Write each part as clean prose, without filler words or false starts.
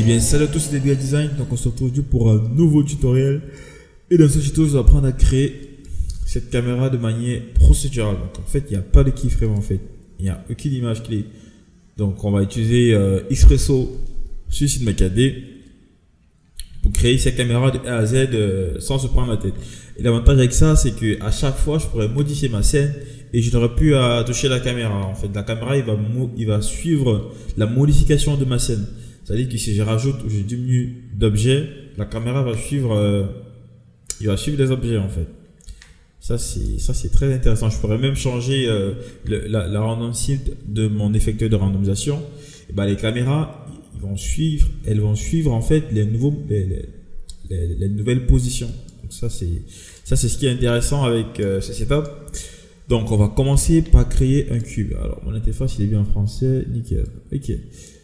bien, salut à tous, c'est Delia Design. Donc on se retrouve aujourd'hui pour un nouveau tutoriel. Et dans ce tuto, je vais apprendre à créer cette caméra de manière procédurale. Donc en fait, il n'y a pas de keyframe en fait. Il n'y a aucune image clé. Donc on va utiliser Expresso sur CineMaker pour créer cette caméra de A à Z sans se prendre la tête. Et l'avantage avec ça, c'est que à chaque fois, je pourrais modifier ma scène et je n'aurai plus à toucher la caméra. En fait, la caméra, il va suivre la modification de ma scène. C'est-à-dire que si je rajoute ou je diminue d'objets, la caméra va suivre, il va suivre les objets en fait. Ça c'est très intéressant. Je pourrais même changer la random shield de mon effecteur de randomisation. Et ben, les caméras, elles vont suivre en fait les nouvelles positions. Donc ça c'est ce qui est intéressant avec ce setup. Donc on va commencer par créer un cube. Alors mon interface il est bien en français, nickel. Ok.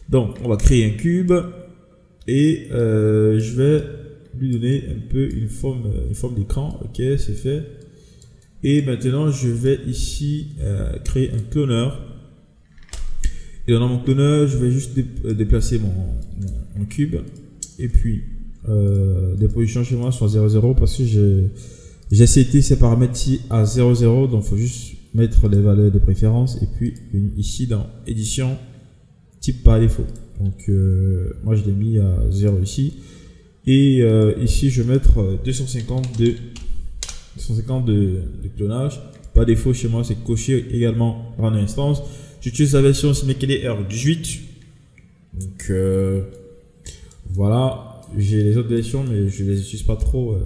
Donc on va créer un cube et je vais lui donner un peu une forme d'écran. Ok, c'est fait. Et maintenant je vais ici créer un cloneur. Et dans mon cloneur, je vais juste déplacer mon cube et puis les positions chez moi sont à 0,0 parce que j'ai seté ces paramètres ici à 0,0, donc il faut juste mettre les valeurs de préférence et puis ici dans édition type par défaut. Donc moi je l'ai mis à 0 ici et ici je vais mettre 250 de clonage. Par défaut chez moi c'est coché également en instance. J'utilise la version CineMaker R18. Donc voilà, j'ai les autres versions mais je les utilise pas trop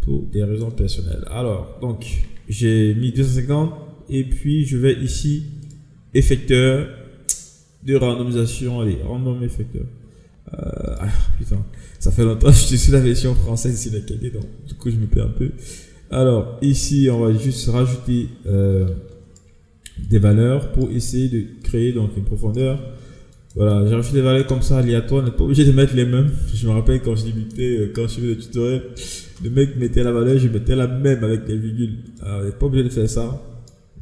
pour des raisons personnelles. Alors donc j'ai mis 250 et puis je vais ici effecteur de randomisation. Allez, random effecteur. Putain, ça fait longtemps que je suis sur la version française CineMaker, donc du coup je me perds un peu. Alors ici on va juste rajouter des valeurs pour essayer de créer donc une profondeur. Voilà, j'ai rajouté des valeurs comme ça aléatoires, on n'est pas obligé de mettre les mêmes. Je me rappelle quand je débutais, quand je faisais le tutoriel, le mec mettait la valeur, je mettais la même avec les virgules. Alors, on n'est pas obligé de faire ça.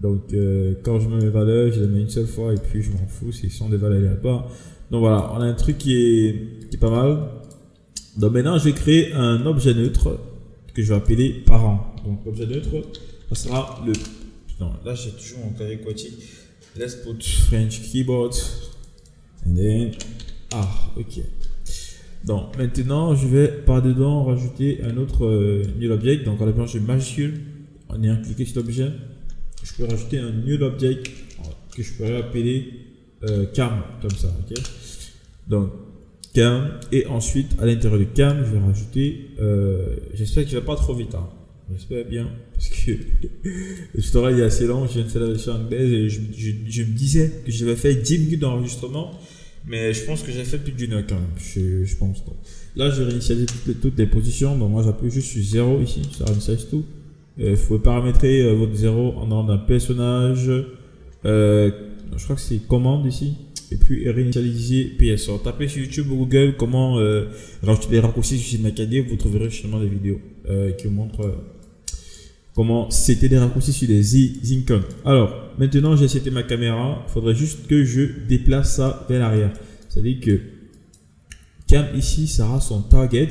Donc quand je mets mes valeurs, je les mets une seule fois et puis je m'en fous si ce sont des valeurs aléatoires. Donc voilà, on a un truc qui est pas mal. Donc maintenant, je vais créer un objet neutre que je vais appeler parent. Donc l'objet neutre, ça sera le... Non, là j'ai toujours mon clavier quantique. Let's put French keyboard. And then... Ah, ok. Donc maintenant, je vais par dedans rajouter un autre new object. Donc en l'appelant, je majuscule. En ayant cliqué sur l'objet, je peux rajouter un new object que je pourrais appeler cam, comme ça. Ok. Donc cam, et ensuite à l'intérieur de cam, je vais rajouter. J'espère que je vais pas trop vite. Hein. J'espère bien, parce que le tutoriel est assez long. Je viens de faire la version anglaise et je me disais que je vais faire 10 minutes d'enregistrement, mais je pense que j'ai fait plus d'une heure quand même. Je pense. Donc, là, je vais réinitialiser toutes les positions. Donc, moi, j'appuie juste sur 0 ici, ça réinitialise tout. Vous pouvez paramétrer votre 0 en donnant un personnage. Je crois que c'est commande ici. Et puis réinitialiser PS. Alors, tapez sur YouTube ou Google comment rajouter des raccourcis sur CineMaker. Vous trouverez justement des vidéos qui vous montrent comment c'était des raccourcis sur les icônes. Alors, maintenant j'ai seté ma caméra. Il faudrait juste que je déplace ça vers l'arrière. C'est-à-dire que cam ici, ça aura son target.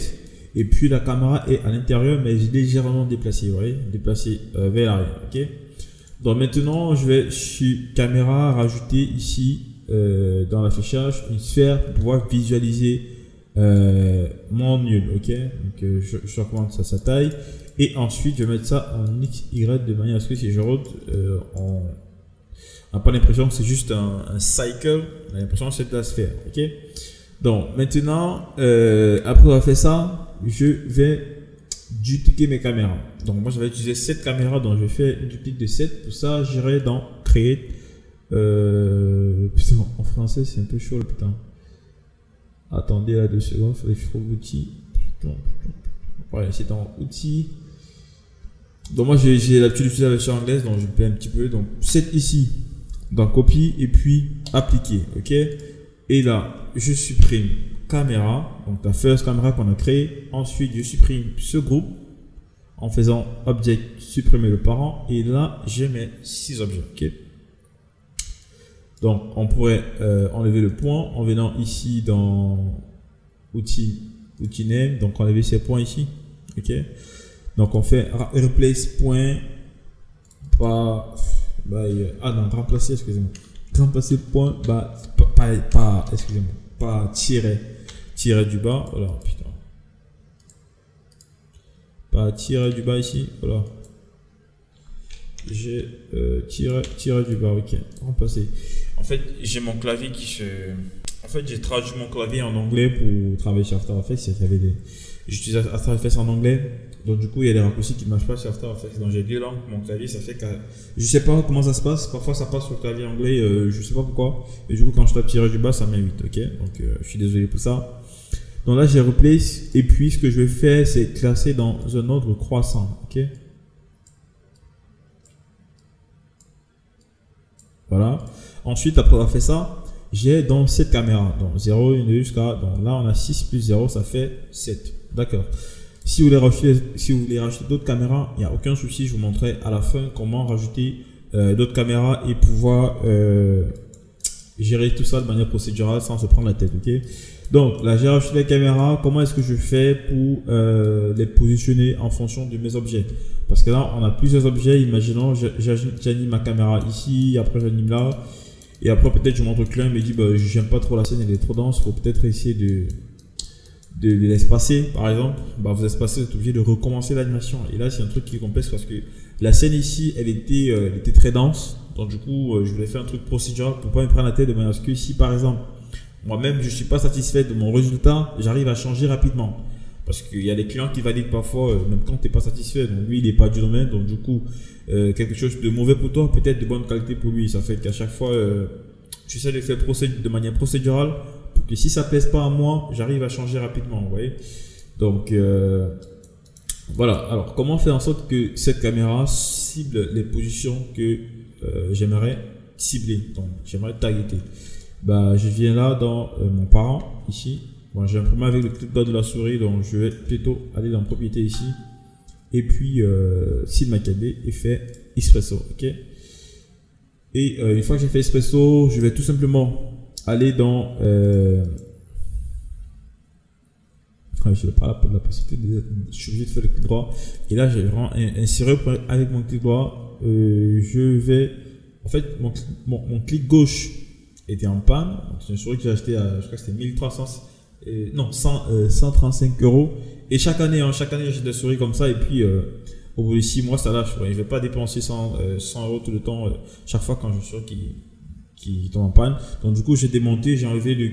Et puis la caméra est à l'intérieur, mais légèrement déplacée. Vous voyez, déplacée vers l'arrière. Ok. Donc maintenant, je vais sur caméra rajouter ici dans l'affichage une sphère pour pouvoir visualiser mon nul. Ok. Donc je recommande ça sa taille. Et ensuite, je vais mettre ça en XY de manière à ce que si je rote, on n'a pas l'impression que c'est juste un cycle, on a l'impression que c'est de la sphère. Ok. Donc maintenant, après avoir fait ça, je vais dupliquer mes caméras. Donc moi, je vais utiliser cette caméra, donc je vais faire une duplicate de 7. Pour ça, j'irai dans Create. Putain, en français, c'est un peu chaud, putain. Attendez là 2 secondes, il faudrait que je trouve l'outil. Voilà, c'est dans outils. Donc moi j'ai l'habitude d'utiliser la version anglaise, donc je paie un petit peu. Donc 7 ici, dans copie et puis appliquer. Ok. Et là, je supprime caméra, donc la first caméra qu'on a créée. Ensuite, je supprime ce groupe en faisant object supprimer le parent. Et là, j'ai mes 6 objets. Ok. Donc on pourrait enlever le point en venant ici dans outil name, donc enlever ces points ici, ok. Donc on fait replace point par non, remplacer, excusez-moi, remplacer point excusez-moi, pas tiret du bas, voilà, putain, pas tiret du bas ici, voilà. J'ai tiré du bas, ok, remplacer. En fait, j'ai mon clavier qui se... En fait, j'ai traduit mon clavier en anglais pour travailler sur After Effects. J'utilise After Effects en anglais, donc du coup, il y a des raccourcis qui ne marchent pas sur After Effects. Donc j'ai deux langues, mon clavier, ça fait que... Je sais pas comment ça se passe, parfois ça passe sur le clavier anglais, je sais pas pourquoi. Et du coup, quand je tape tirer du bas, ça m'invite, ok. Donc je suis désolé pour ça. Donc là, j'ai replace, et puis ce que je vais faire, c'est classer dans un ordre croissant, ok. Voilà. Ensuite, après avoir fait ça, j'ai dans cette caméra, donc 0, 1, 2 jusqu'à, donc là on a 6 plus 0, ça fait 7. D'accord. Si vous voulez rajouter d'autres caméras, il n'y a aucun souci, je vous montrerai à la fin comment rajouter d'autres caméras et pouvoir gérer tout ça de manière procédurale sans se prendre la tête, ok. Donc là j'ai rajouté les caméras, comment est-ce que je fais pour les positionner en fonction de mes objets? Parce que là on a plusieurs objets, imaginons j'anime ma caméra ici, après j'anime là, et après peut-être je montre au client, il me dit bah, j'aime pas trop la scène, elle est trop dense, faut peut-être essayer de l'espacer par exemple. Bah, vous espacez, vous êtes obligé de recommencer l'animation, et là c'est un truc qui est complexe parce que la scène ici elle était très dense, donc du coup je voulais faire un truc procédural pour pas me prendre la tête, de manière à ce que si par exemple moi-même je suis pas satisfait de mon résultat, j'arrive à changer rapidement. Parce qu'il y a des clients qui valident parfois, même quand tu n'es pas satisfait, donc lui il n'est pas du domaine, donc du coup quelque chose de mauvais pour toi, peut-être de bonne qualité pour lui. Ça fait qu'à chaque fois tu essaies de faire de manière procédurale pour que si ça ne plaise pas à moi, j'arrive à changer rapidement, vous voyez. Donc voilà, alors comment faire en sorte que cette caméra cible les positions que j'aimerais cibler, donc j'aimerais targeter. Bah, je viens là dans mon parent ici. Bon, j'ai imprimé avec le clic droit de la souris, donc je vais plutôt aller dans propriété ici. Et puis, SideMacAD et fait Espresso, ok. Et une fois que j'ai fait Espresso, je vais tout simplement aller dans... je n'ai pas la possibilité je suis obligé de faire le clic droit. Et là, je vais insérer avec mon clic droit. Je vais... En fait, mon clic gauche était en panne. C'est une souris que j'ai acheté à, je crois que c'était 1300... non, 135 €. Et chaque année j'achète des souris comme ça, et puis au bout de 6 mois ça lâche. Je ne vais pas dépenser 100 € tout le temps chaque fois quand je suis sûr qu'il tombe en panne. Donc du coup j'ai démonté, j'ai enlevé le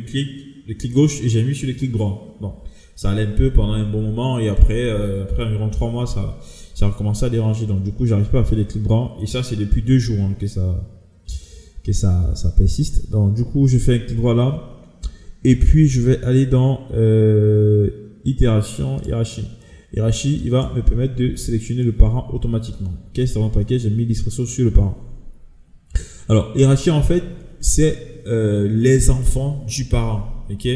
clic gauche et j'ai mis sur le clic droit. Donc ça allait un peu pendant un bon moment, et après environ 3 mois ça a recommencé à déranger. Donc du coup j'arrive pas à faire des clics droits, et ça c'est depuis 2 jours hein, que ça persiste. Donc du coup je fais un clic droit là. Et puis je vais aller dans itération, hiérarchie. Hiérarchie, il va me permettre de sélectionner le parent automatiquement. Ok, c'est dans mon paquet, j'ai mis l'Espresso sur le parent. Alors, hiérarchie en fait, c'est les enfants du parent. Ok,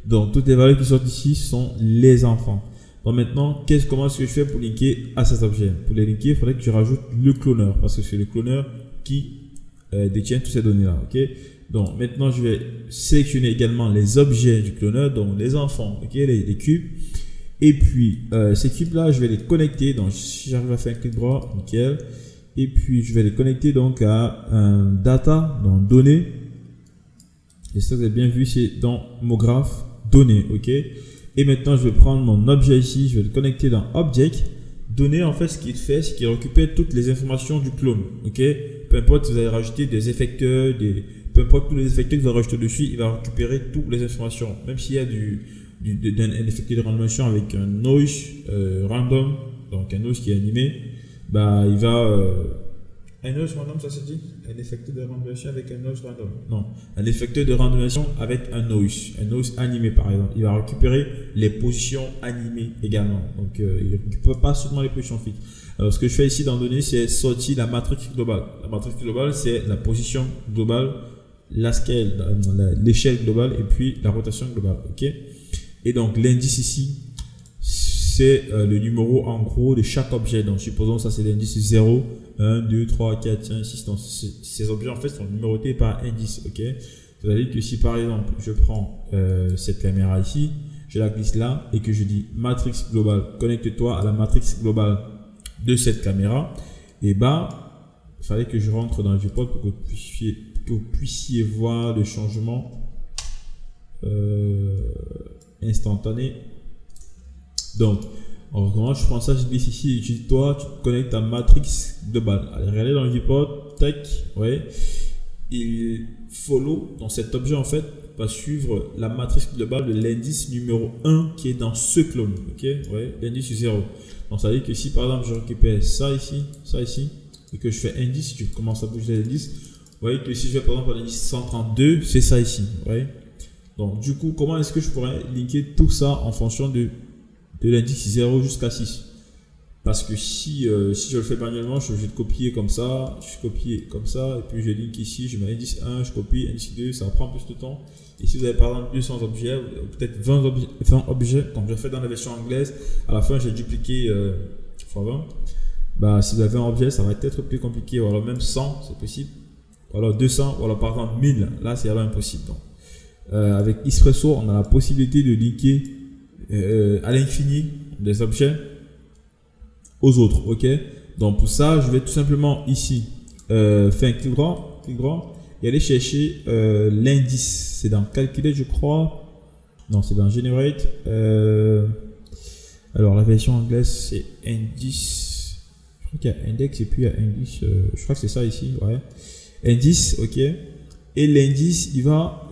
donc toutes les valeurs qui sortent ici sont les enfants. Donc maintenant, comment est-ce que je fais pour linker à cet objet? Pour les linker, il faudrait que je rajoute le cloneur, parce que c'est le cloneur qui détient toutes ces données là. Ok. Donc maintenant je vais sélectionner également les objets du cloneur, donc les enfants, ok, les cubes. Et puis ces cubes là je vais les connecter, donc si j'arrive à faire un clic droit, nickel. Et puis je vais les connecter donc à un data, donc données. Et ça vous avez bien vu, c'est dans MoGraph données, ok. Et maintenant je vais prendre mon objet ici, je vais le connecter dans object. Données, en fait ce qu'il fait, c'est qu'il récupère toutes les informations du clone, ok. Peu importe si vous avez rajouté des effecteurs, peu importe tous les effecteurs que vous avez rajoutés dessus, il va récupérer toutes les informations. Même s'il y a un effecteur de randomation avec un noise random, donc un noise qui est animé, bah il va... un noise random, ça se dit? Un effecteur de randomation avec un noise random. Non, un effecteur de randomation avec un noise animé par exemple. Il va récupérer les positions animées également. Donc il ne récupère pas seulement les positions fixes. Alors ce que je fais ici dans données, c'est sortir la matrice globale. La matrice globale, c'est la position globale, la scale, l'échelle globale, et puis la rotation globale, ok. Et donc l'indice ici, c'est le numéro en gros de chaque objet. Donc supposons ça c'est l'indice 0, 1, 2, 3, 4, 5, 6. Donc ces objets en fait sont numérotés par indice, ok. C'est-à-dire que si par exemple je prends cette caméra ici, je la glisse là et que je dis matrix globale, connecte-toi à la matrix globale de cette caméra, et bah, il fallait que je rentre dans le viewport pour que vous puissiez voir le changement instantané. Donc, comment je prends ça, je glisse ici et je dis toi, tu te connectes à matrix globale. Allez, regardez dans le viewport, tac, ouais. Il follow dans cet objet en fait va suivre la matrice globale de l'indice numéro 1 qui est dans ce clone, ok, ouais, l'indice 0. Donc ça veut dire que si par exemple je récupère ça ici, et que je fais indice, je commence à bouger l'indice, vous voyez que si je vais par exemple à l'indice 132, c'est ça ici, ouais. Donc du coup, comment est-ce que je pourrais linker tout ça en fonction de l'indice 0 jusqu'à 6? Parce que si je le fais manuellement, je suis obligé de copier comme ça, je copie comme ça, et puis je link ici, je mets indice 1, je copie, indice 2, ça prend plus de temps. Et si vous avez par exemple 200 objets, peut-être 20 objets, comme je fais dans la version anglaise, à la fin j'ai dupliqué x 20. Bah, si vous avez un objet, ça va être plus compliqué, ou alors même 100, c'est possible, ou alors 200, ou alors par exemple 1000, là c'est alors impossible. Donc, avec Espresso, on a la possibilité de linker à l'infini des objets aux autres, ok. Donc pour ça, je vais tout simplement ici faire un clic droit et aller chercher l'indice. C'est dans calculer, je crois. Non, c'est dans generate. Alors la version anglaise c'est indice. Je crois qu'il y a index et puis il y a indice. Je crois que c'est ça ici, ouais. Indice, ok. Et l'indice, il va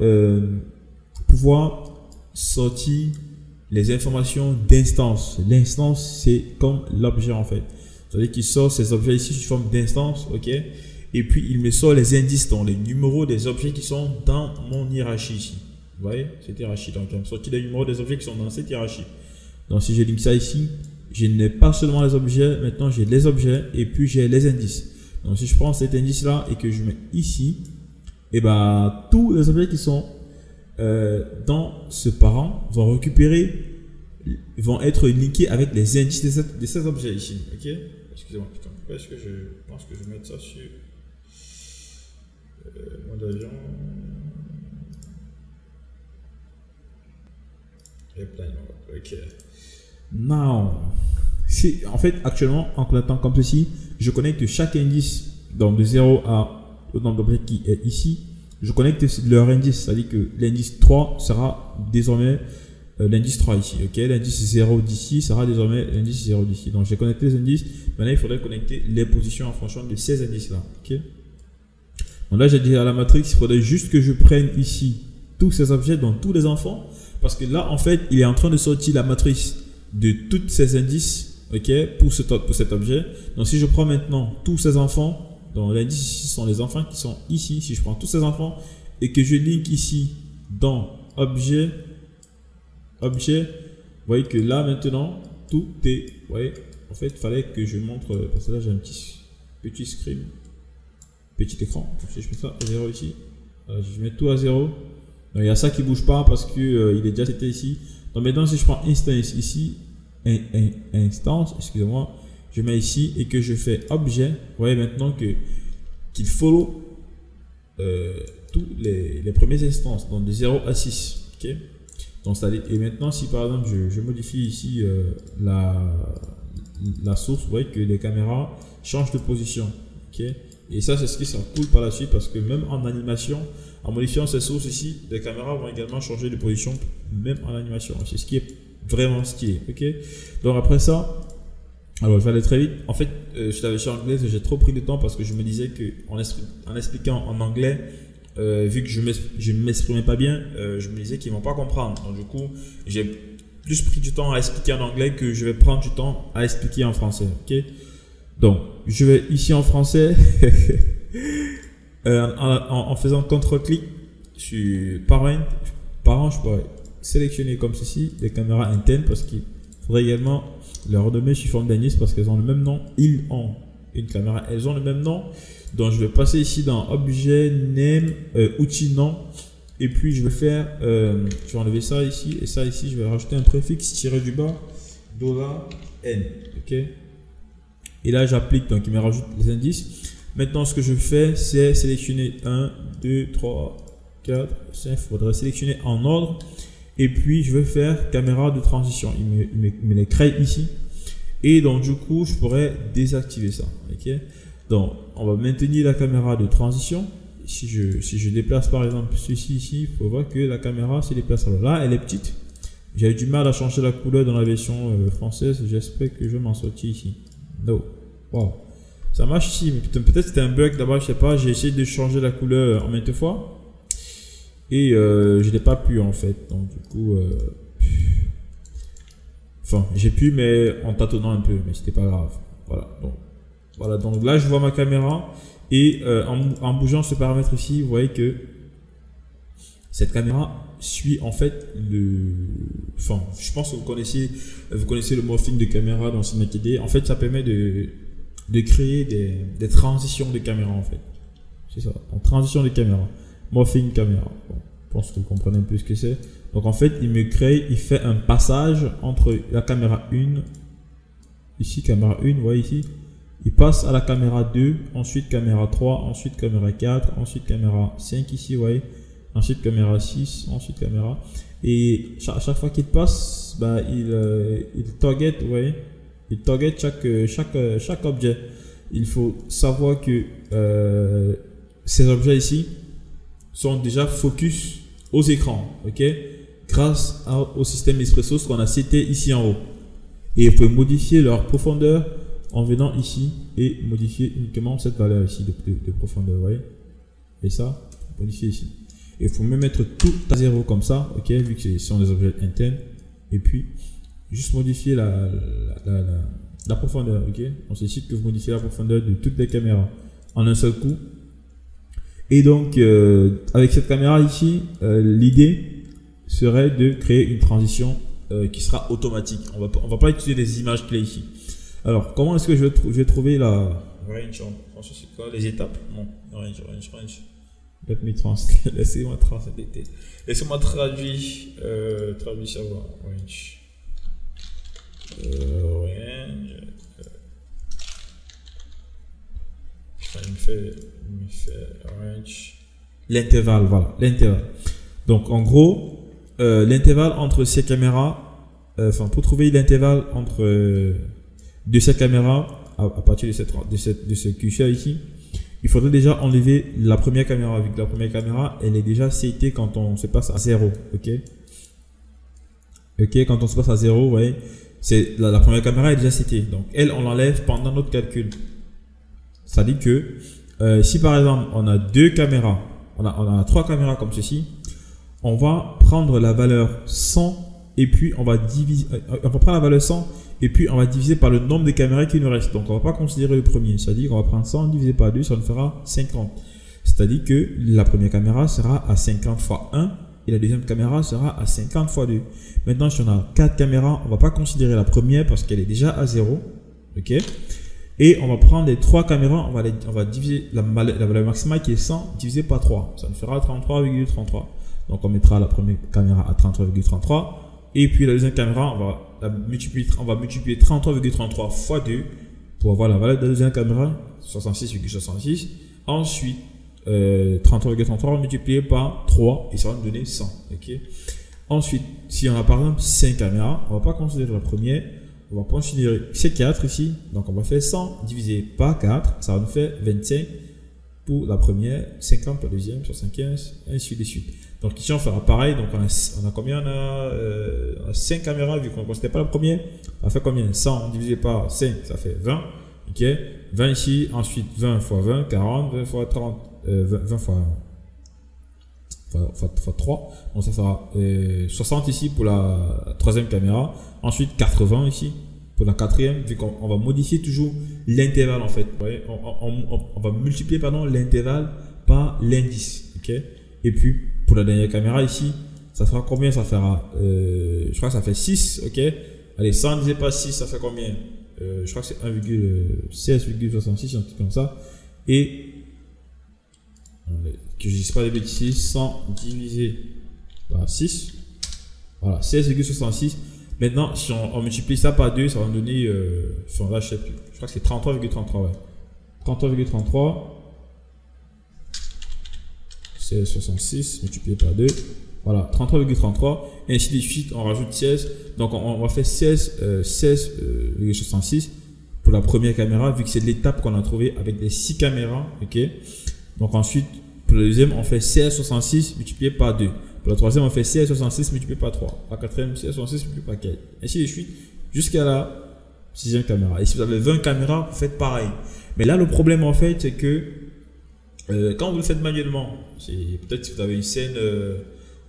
pouvoir sortir les informations d'instance. L'instance, c'est comme l'objet en fait. C'est-à-dire qu'il sort ces objets ici sous forme d'instance, ok. Et puis il me sort les indices, donc les numéros des objets qui sont dans mon hiérarchie ici. Vous voyez, cette hiérarchie. Donc il me sortit les numéros des objets qui sont dans cette hiérarchie. Donc si je link ça ici, je n'ai pas seulement les objets, maintenant j'ai les objets et puis j'ai les indices. Donc si je prends cet indice là et que je mets ici, et bah tous les objets qui sont dans ce parent vont être linkés avec les indices de cet objet ici, ok. Excusez-moi, putain, pourquoi est-ce que je pense que je vais mettre ça sur mode avion. Ok. Now, en fait actuellement en connectant comme ceci, je connecte chaque indice donc de 0 au nombre d'objets qui est ici. Je connecte leur indice, c'est-à-dire que l'indice 3 sera désormais l'indice 3 ici, ok. L'indice 0 d'ici sera désormais l'indice 0 d'ici. Donc j'ai connecté les indices. Maintenant il faudrait connecter les positions en fonction de ces indices là, ok. Donc là j'ai dit à la matrice, il faudrait juste que je prenne ici tous ces objets, donc tous les enfants, parce que là en fait il est en train de sortir la matrice de tous ces indices, ok, pour cet objet. Donc si je prends maintenant tous ces enfants, donc l'indice ici sont les enfants qui sont ici. Si je prends tous ces enfants et que je link ici dans objet, vous voyez que là maintenant tout est, vous voyez, en fait il fallait que je montre, parce que là j'ai un petit screen, petit écran. Donc, si je mets ça à 0 ici, je mets tout à 0. Donc il y a ça qui bouge pas parce que il est déjà c'était ici. Donc maintenant si je prends instance ici, instance, excusez-moi, je mets ici et que je fais objet, vous voyez maintenant qu'il follow tous les premières instances, donc de 0 à 6, ok. Donc ça, et maintenant si par exemple je modifie ici la source, vous voyez que les caméras changent de position, ok. Et ça c'est ce qui sera cool par la suite, parce que même en animation, en modifiant ces sources ici, les caméras vont également changer de position même en animation. C'est ce qui est vraiment stylé, ok. Donc après ça, alors je vais aller très vite. En fait, je l'avais sur anglais, j'ai trop pris de temps parce que je me disais que en expliquant en anglais, vu que je ne m'exprimais pas bien, je me disais qu'ils ne vont pas comprendre. Donc du coup, j'ai plus pris du temps à expliquer en anglais que je vais prendre du temps à expliquer en français, ok. Donc je vais ici en français en faisant CTRL-clic sur parent, je pourrais sélectionner comme ceci les caméras internes, parce qu'il faudrait également leur renommer sous forme d'indice parce qu'elles ont le même nom. Ils ont une caméra, elles ont le même nom. Donc je vais passer ici dans objet, name, outil nom, et puis je vais faire, je vais enlever ça ici et ça ici, je vais rajouter un préfixe tiré du bas $n, ok. Et là j'applique, donc il me rajoute les indices. Maintenant ce que je fais, c'est sélectionner 1, 2, 3, 4, 5, il faudrait sélectionner en ordre. Et puis, je vais faire caméra de transition. Il me les crée ici. Et donc, du coup, je pourrais désactiver ça. Ok. Donc, on va maintenir la caméra de transition. Si je déplace par exemple ceci ici, il faut voir que la caméra se déplace. Alors là, elle est petite. J'ai eu du mal à changer la couleur dans la version française. J'espère que je m'en sortis ici. No. Wow. Ça marche ici, mais peut-être c'était un bug là-bas, je sais pas. J'ai essayé de changer la couleur en maintes fois. Et je n'ai pas pu en fait. Donc du coup... Enfin, j'ai pu, mais en tâtonnant un peu. Mais c'était pas grave. Voilà. Donc là, je vois ma caméra. Et en bougeant ce paramètre ici, vous voyez que cette caméra suit en fait enfin, je pense que vous connaissez le morphing de caméra dans CineMaker. En fait, ça permet de créer des transitions de caméra en fait. C'est ça, en transition de caméra. Morphing caméra. Bon, je pense que vous comprenez un peu ce que c'est. Donc en fait, il fait un passage entre la caméra 1, ici caméra 1, vous voyez ici. Il passe à la caméra 2, ensuite caméra 3, ensuite caméra 4, ensuite caméra 5 ici, vous voyez. Ensuite caméra 6, ensuite caméra. Et chaque fois qu'il passe, bah, il target, vous voyez. Il target chaque objet. Il faut savoir que ces objets ici sont déjà focus aux écrans, ok, grâce au système Espresso, ce qu'on a cité ici en haut. Et vous pouvez modifier leur profondeur en venant ici et modifier uniquement cette valeur ici de profondeur, vous voyez. Et ça, modifier ici. Et il faut même mettre tout à 0 comme ça, ok, vu que ce sont des objets internes. Et puis, juste modifier la profondeur, ok. On se cite que vous modifiez la profondeur de toutes les caméras en un seul coup. Et donc, avec cette caméra ici, l'idée serait de créer une transition qui sera automatique. On va pas utiliser des images clés ici. Alors, comment est-ce que je vais trouver la range en français, c'est quoi les étapes? Non, range. Laissez-moi translater. Laissez-moi traduire ça. Range. Il me fait range. L'intervalle, voilà, l'intervalle. Donc, en gros, l'intervalle entre ces caméras, pour trouver l'intervalle entre de cette caméra à partir de ce curseur ici, il faudrait déjà enlever la première caméra, vu que la première caméra elle est déjà setée quand on se passe à 0, ok, quand on se passe à 0, vous voyez, c'est la première caméra est déjà setée, donc elle on l'enlève pendant notre calcul. Ça dit que si par exemple on a deux caméras, on a trois caméras comme ceci, on va prendre la valeur 100 et puis on va prendre la valeur 100 et puis on va diviser par le nombre de caméras qui nous reste. Donc on va pas considérer le premier, c'est-à-dire qu'on va prendre 100 divisé par 2, ça nous fera 50. C'est-à-dire que la première caméra sera à 50 fois 1 et la deuxième caméra sera à 50 fois 2. Maintenant, si on a 4 caméras, on va pas considérer la première parce qu'elle est déjà à 0. Ok. Et on va prendre les 3 caméras, on va diviser la valeur maximale qui est 100 divisé par 3. Ça nous fera 33,33. Donc on mettra la première caméra à 33,33. Et puis la deuxième caméra, on va multiplier 33,33 fois 2 pour avoir la valeur de la deuxième caméra, 66,66. Ensuite, 33,33 multiplié par 3 et ça va nous donner 100. Okay. Ensuite, si on a par exemple 5 caméras, on ne va pas considérer la première, on va considérer ces 4 ici. Donc on va faire 100 divisé par 4, ça va nous faire 25 pour la première, 50 pour la deuxième, 75, ainsi de suite. Donc ici on fera pareil, donc on a combien? On a 5 caméras, vu qu'on ne considère pas la première, on va faire combien? 100 divisé par 5, ça fait 20, ok, 20 ici, ensuite 20 fois 20, 40, 20 fois 30, 20 fois 3, donc ça fera 60 ici pour la troisième caméra, ensuite 80 ici pour la quatrième, vu qu'on va modifier toujours l'intervalle en fait, vous voyez, on va multiplier l'intervalle par l'indice, ok, et puis pour la dernière caméra ici, ça fera combien? Ça fera, je crois que ça fait 6, ok. Allez, 100 divisé par 6, ça fait combien? Je crois que c'est 1,16,66, un truc comme ça. Et, que je ne dise pas des bêtises, 100 divisé par 6, voilà, 16,66. Maintenant, si on multiplie ça par 2, ça va nous donner, là, je sais plus, je crois que c'est 33,33, ouais. 33,33. 66 multiplié par 2, Voilà, 33,33 et ainsi de suite, on rajoute 16. Donc on va faire 16,66 pour la première caméra vu que c'est l'étape qu'on a trouvé avec les 6 caméras. Ok. Donc ensuite, pour la deuxième, on fait 16,66 multiplié par 2. Pour la troisième, on fait 16,66 multiplié par 3. La quatrième, 16,66 multiplié par 4. Ainsi de suite jusqu'à la 6e caméra. Et si vous avez 20 caméras, vous faites pareil. Mais là, le problème en fait, c'est que quand vous le faites manuellement, peut-être si vous avez une scène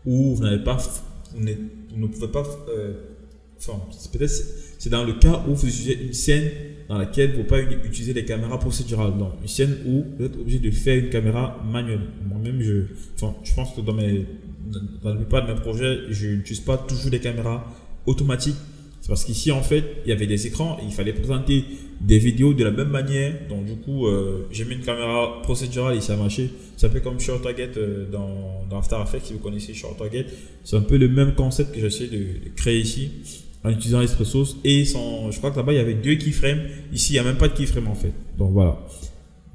où vous n'avez pas, vous ne pouvez pas, enfin, peut-être c'est dans le cas où vous utilisez une scène dans laquelle il ne faut pas utiliser les caméras procédurales. Donc, une scène où vous êtes obligé de faire une caméra manuelle. Moi-même, je pense que dans la plupart de mes projets, je n'utilise pas toujours des caméras automatiques. C'est parce qu'ici, en fait, il y avait des écrans et il fallait présenter des vidéos de la même manière. Donc, du coup, j'ai mis une caméra procédurale et ça a marché. C'est un peu comme Short Target dans After Effects, si vous connaissez Short Target. C'est un peu le même concept que j'essaie de créer ici en utilisant Expressos. Et je crois que là-bas, il y avait 2 keyframes. Ici, il n'y a même pas de keyframe en fait. Donc, voilà.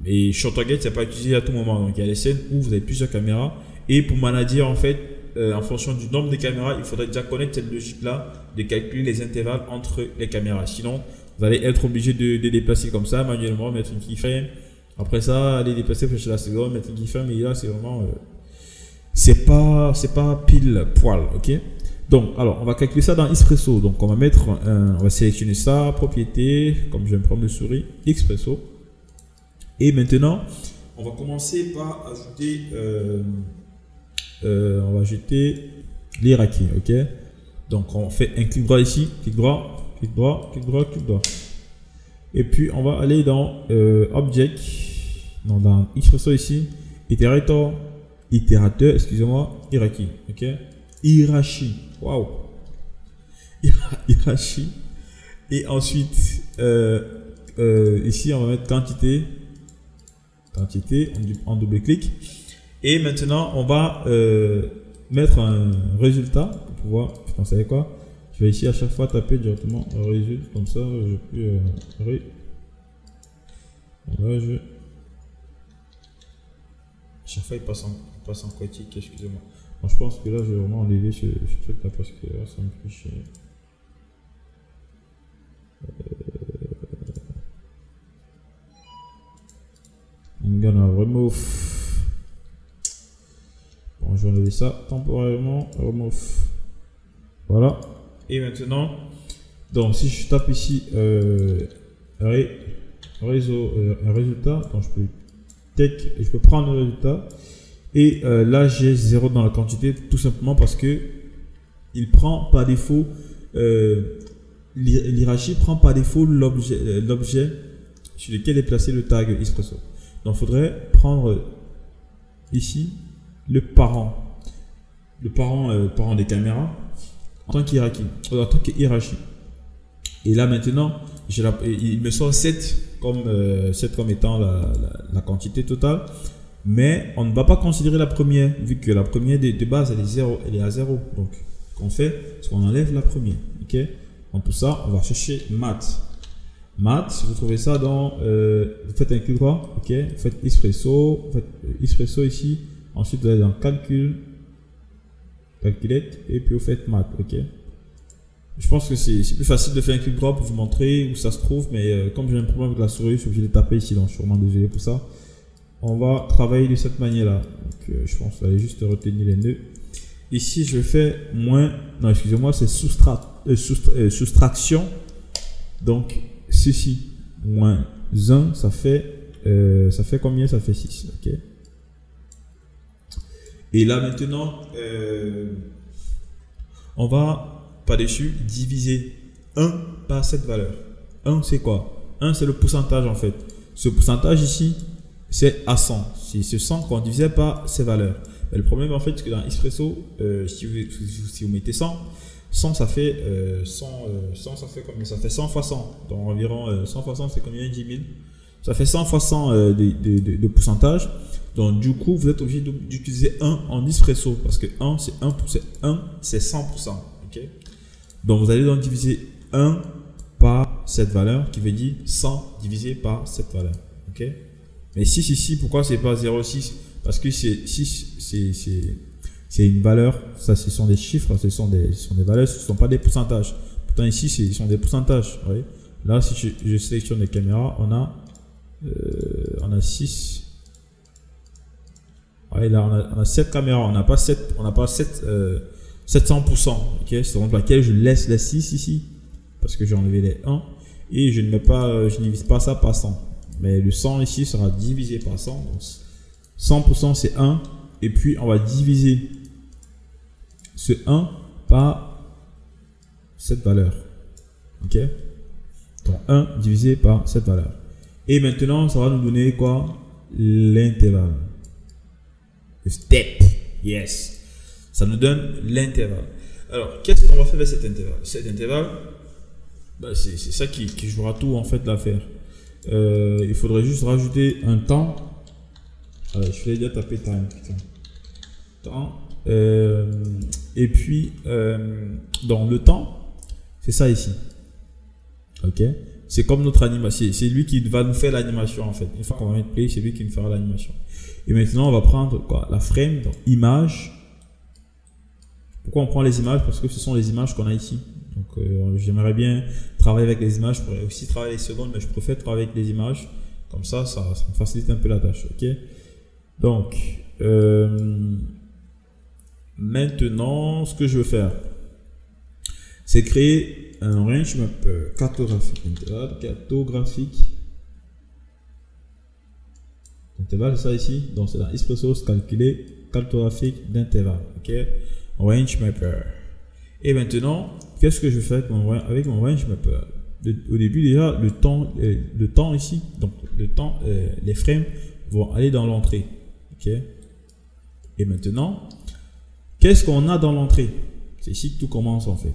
Et Short Target, c'est pas utilisé à tout moment. Donc, il y a des scènes où vous avez plusieurs caméras. Et pour manager, en fait, en fonction du nombre de caméras, il faudrait déjà connaître cette logique-là de calculer les intervalles entre les caméras. Sinon, vous allez être obligé de déplacer comme ça, manuellement, mettre une keyframe. Après ça, aller déplacer chez la seconde, mettre une keyframe. Et là, c'est vraiment... c'est pas pile poil, ok? Donc, alors, on va calculer ça dans Expresso. Donc, on va sélectionner ça, propriété, comme je vais me prendre le souris, Expresso. Et maintenant, on va commencer par ajouter... on va ajouter l'hierarchie, ok? Donc on fait un clic droit ici, clic droit, clic droit, clic droit, clic droit. Et puis on va aller dans Object, dans Expresso ici, itérateur, excusez-moi, hiérarchie, ok? Hiérarchie, waouh! Hiérarchie. Et ensuite, ici on va mettre quantité, en double-clic. Et maintenant, on va mettre un résultat pour pouvoir, vous savez quoi? Je vais ici à chaque fois taper directement un résultat, comme ça, je peux voilà, à chaque fois, il passe en quatique, excusez-moi. Bon, je pense que là, je vais vraiment enlever ce truc-là parce que là, ça me fait chier. I'm gonna remove. Bon, je vais enlever ça temporairement. Remove. Voilà. Et maintenant, donc si je tape ici résultat, donc je peux prendre le résultat. Et là, j'ai 0 dans la quantité, tout simplement parce que il prend par défaut, l'hierarchie prend par défaut l'objet sur lequel est placé le tag Expresso. Donc, il faudrait prendre ici le parent des caméras en tant qu'hierarchie. Et là maintenant, il me sort 7 comme étant la quantité totale. Mais on ne va pas considérer la première, vu que la première de base elle est à 0. Donc, ce qu'on fait, c'est qu'on enlève la première. Ok. Donc, pour ça, on va chercher maths. Maths, vous trouvez ça dans. Vous faites un clic droit. Ok. Vous faites Expresso. Vous faites Expresso ici. Ensuite, vous allez dans calculette. Et puis, vous faites maths. Ok. Je pense que c'est plus facile de faire un clic droit pour vous montrer où ça se trouve. Mais comme j'ai un problème avec la souris, je suis obligé de taper ici. Donc, je suis vraiment désolé pour ça. On va travailler de cette manière-là. Donc, je pense que vous allez juste retenir les nœuds. Ici, je fais moins. Non, excusez-moi, c'est soustraction. Donc, ceci, moins 1, ça fait combien? Ça fait 6. Ok. Et là, maintenant, on va, par-dessus, diviser 1 par cette valeur. 1, c'est quoi? 1, c'est le pourcentage, en fait. Ce pourcentage ici, c'est à 100. C'est ce 100 qu'on divisait par ces valeurs. Mais le problème en fait, c'est que dans Expresso, si vous mettez 100, 100 ça fait 100 ça fait combien? Ça fait 100 fois 100. Donc environ 100 fois 100 c'est combien? 10 000. Ça fait 100 fois 100 de pourcentage. Donc du coup, vous êtes obligé d'utiliser 1 en Expresso parce que 1 c'est 100%. Ok. Donc vous allez donc diviser 1 par cette valeur qui veut dire 100 divisé par cette valeur. Ok. Mais 6 ici, pourquoi c'est pas 0,6? Parce que c'est c'est une valeur, ça ce sont des chiffres, ce sont des valeurs, ce ne sont pas des pourcentages. Pourtant ici, ce sont des pourcentages. Vous voyez. Là, si je sélectionne les caméras, on a 6. Ouais, là, on a 7 caméras, on n'a pas 700%. Ok, c'est donc laquelle je laisse les 6 ici. Parce que j'ai enlevé les 1. Et je ne mets pas, je ne divise pas ça par 100. Mais le 100 ici sera divisé par 100. Donc 100% c'est 1. Et puis on va diviser ce 1 par cette valeur. Ok. Donc 1 divisé par cette valeur. Et maintenant, ça va nous donner quoi? L'intervalle. Le step. Yes. Ça nous donne l'intervalle. Alors, qu'est-ce qu'on va faire avec cet intervalle? Cet intervalle, bah, c'est ça qui jouera tout en fait l'affaire. Il faudrait juste rajouter un temps. Je vais déjà taper time. Putain. Temps. Et puis, dans le temps, c'est ça ici. Ok. C'est comme notre animation. C'est lui qui va nous faire l'animation en fait. Une fois qu'on va mettre play, c'est lui qui nous fera l'animation. Et maintenant, on va prendre quoi? La frame, donc image. Pourquoi on prend les images? Parce que ce sont les images qu'on a ici. Donc, j'aimerais bien travailler avec les images. Je pourrais aussi travailler les secondes, mais je préfère travailler avec les images. Comme ça me facilite un peu la tâche. Ok. Donc, maintenant, ce que je veux faire, c'est créer un range map cartographique. Cartographique. Intervalle, c'est ça ici. Donc, c'est dans Expressos calculer cartographique d'intervalle. Ok. Range mapper. Et maintenant, qu'est-ce que je fais avec mon range mapper? Au début, déjà, le temps ici, donc le temps, les frames vont aller dans l'entrée. Ok. Et maintenant, qu'est-ce qu'on a dans l'entrée? C'est ici que tout commence en fait.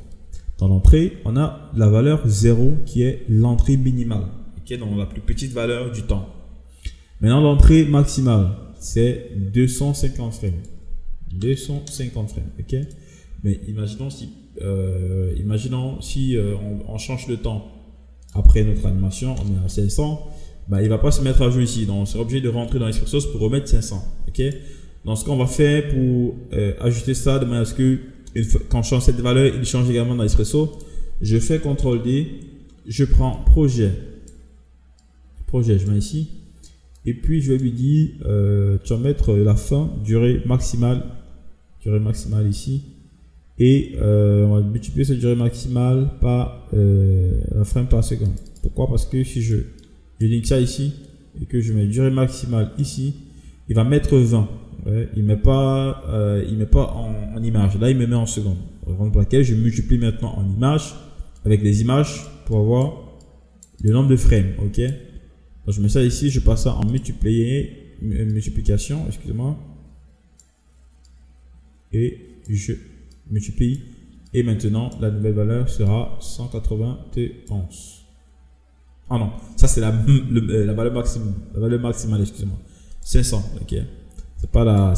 Dans l'entrée, on a la valeur 0 qui est l'entrée minimale. Ok. Donc la plus petite valeur du temps. Maintenant, l'entrée maximale, c'est 250 frames. 250 frames, ok. Mais imaginons si on change de temps après notre animation, on est à 500, bah, il va pas se mettre à jour ici. Donc on sera obligé de rentrer dans Expressos pour remettre 500, ok. Donc ce qu'on va faire pour ajuster ça de manière à ce que quand je change cette valeur, il change également dans Expresso. Je fais CTRL D, je prends projet, je mets ici. Et puis, je vais lui dire, tu vas mettre la fin, durée maximale ici. Et on va multiplier cette durée maximale par la frame par seconde. Pourquoi? Parce que si je ligne ça ici et que je mets durée maximale ici, il va mettre 20. Ouais, il met pas en image. Là, il me met en seconde. Raison pour laquelle je multiplie maintenant en image avec les images pour avoir le nombre de frames. Ok. Donc, je mets ça ici, je passe ça en multiplication, excusez-moi. Et je multiplie. Et maintenant, la nouvelle valeur sera 191. Ah non, ça c'est la valeur maximale. La valeur maximale, excusez-moi. 500, ok. C'est pas la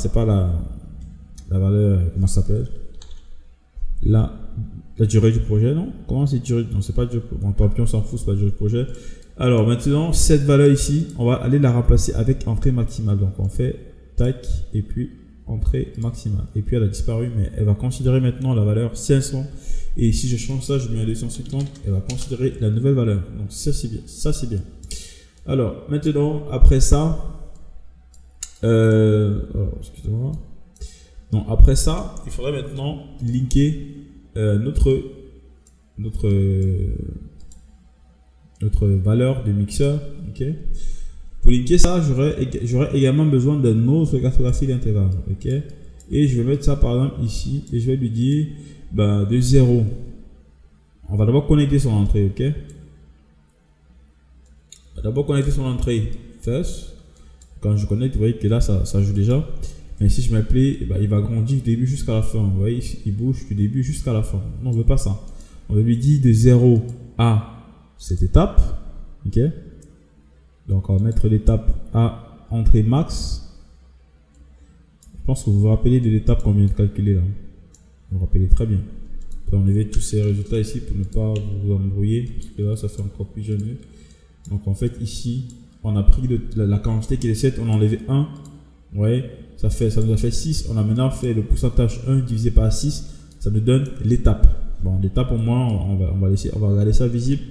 valeur, comment ça s'appelle? La durée du projet, non? Comment c'est durée? Non, c'est pas durée. Bon, tant pis, on s'en fout, c'est pas durée du projet. Alors maintenant, cette valeur ici, on va aller la remplacer avec entrée maximale. Donc on fait tac et puis entrée maximale. Et puis elle a disparu, mais elle va considérer maintenant la valeur 500. Et si je change ça, je mets à 250, elle va considérer la nouvelle valeur. Donc ça c'est bien, ça c'est bien. Alors maintenant, après ça, excusez-moi. Donc après ça, il faudrait maintenant linker notre valeur de mixeur. Ok. Pour linker ça, j'aurais également besoin d'un autre cartographie d'intervalle. Ok. Et je vais mettre ça par exemple ici et je vais lui dire de 0. On va d'abord connecter son entrée. Ok. On va d'abord connecter son entrée first. Quand je connecte, vous voyez que là ça joue déjà. Mais si je m'appelais, il va grandir du début jusqu'à la fin. Vous voyez, il bouge du début jusqu'à la fin. Non, on ne veut pas ça. On veut lui dire de 0 à cette étape. Ok. Donc on va mettre l'étape à entrée max. Je pense que vous vous rappelez de l'étape qu'on vient de calculer là. Vous vous rappelez très bien. On peut enlever tous ces résultats ici pour ne pas vous embrouiller. Parce que là ça fait encore plus jeune. Donc en fait ici, on a pris la quantité qui est 7, on a enlevé 1. Ouais, ça nous a fait 6. On a maintenant fait le pourcentage 1 divisé par 6. Ça nous donne l'étape. Bon, l'étape au moins, on va regarder ça visible.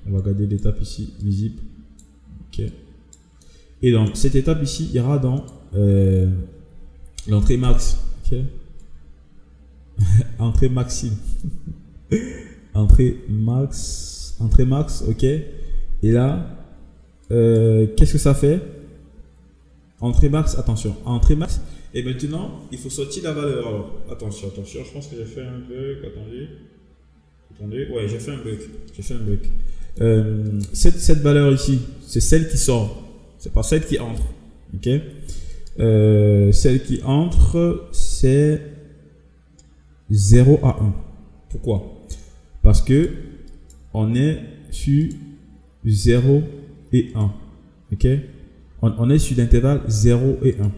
On va garder l'étape ici visible. Ok. Et donc cette étape ici il ira dans l'entrée max. Ok. Entrée maxime. Entrée max. Ok. Et là, qu'est-ce que ça fait? Entrée max, attention. Entrée max. Et maintenant, il faut sortir la valeur. Alors, attention. Je pense que j'ai fait un bug. Attendez. Ouais, j'ai fait un bug. Cette valeur ici, c'est celle qui sort. C'est pas celle qui entre. Ok. Celle qui entre, c'est 0 à 1. Pourquoi? Parce que on est sur 0 et 1. Ok. On est sur l'intervalle 0 et 1.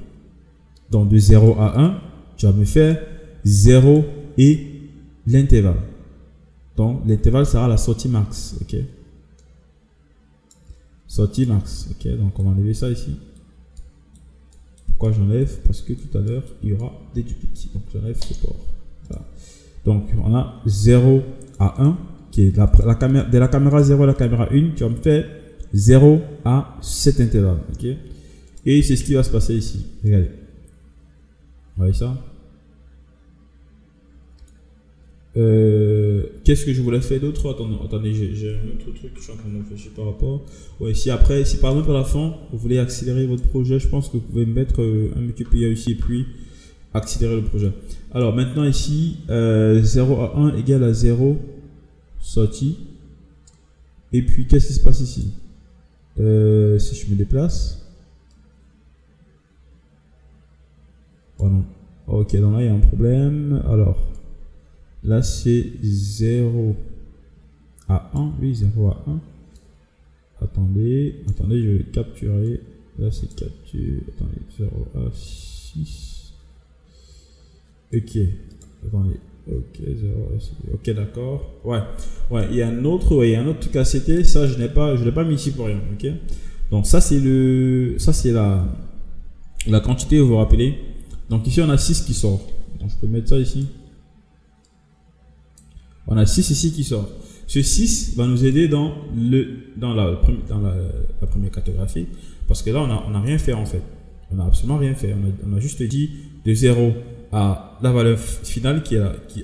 Donc de 0 à 1, tu vas me faire 0 et l'intervalle. Donc l'intervalle sera la sortie max. Ok. Sortie max. Ok. Donc on va enlever ça ici. Pourquoi j'enlève? Parce que tout à l'heure, il y aura des dupliqués. Donc j'enlève ce port. Voilà. Donc on a 0 à 1 qui est de la caméra 0 à la caméra 1. Tu vas me faire 0 à cet intervalle. Ok. Et c'est ce qui va se passer ici. Regardez. Vous voyez ça? Qu'est-ce que je voulais faire d'autre? Attendez, j'ai un autre truc que je suis en train de réfléchir par rapport. Ouais, si par exemple à la fin vous voulez accélérer votre projet, je pense que vous pouvez mettre un multiplier ici et puis accélérer le projet. Alors maintenant ici, 0 à 1 égale à 0 sortie. Et puis qu'est-ce qui se passe ici? Si je me déplace. Oh non. Ok, donc là il y a un problème. Alors là c'est 0 à 1. Oui, 0 à 1. Attendez, je vais le capturer. Là c'est capture. Attendez, 0 à 6. Ok. Attendez. Ok, 0 à 6. Ok, d'accord. Ouais, il y a un autre truc à citer. Ça, je l'ai pas mis ici pour rien. Ok. Donc ça c'est la quantité, vous vous rappelez. Donc ici on a 6 qui sort. Donc je peux mettre ça ici. On a 6 ici qui sort. Ce 6 va nous aider dans la première cartographie. Parce que là on n'a rien fait en fait. On n'a absolument rien fait. On a juste dit de 0 à la valeur finale qui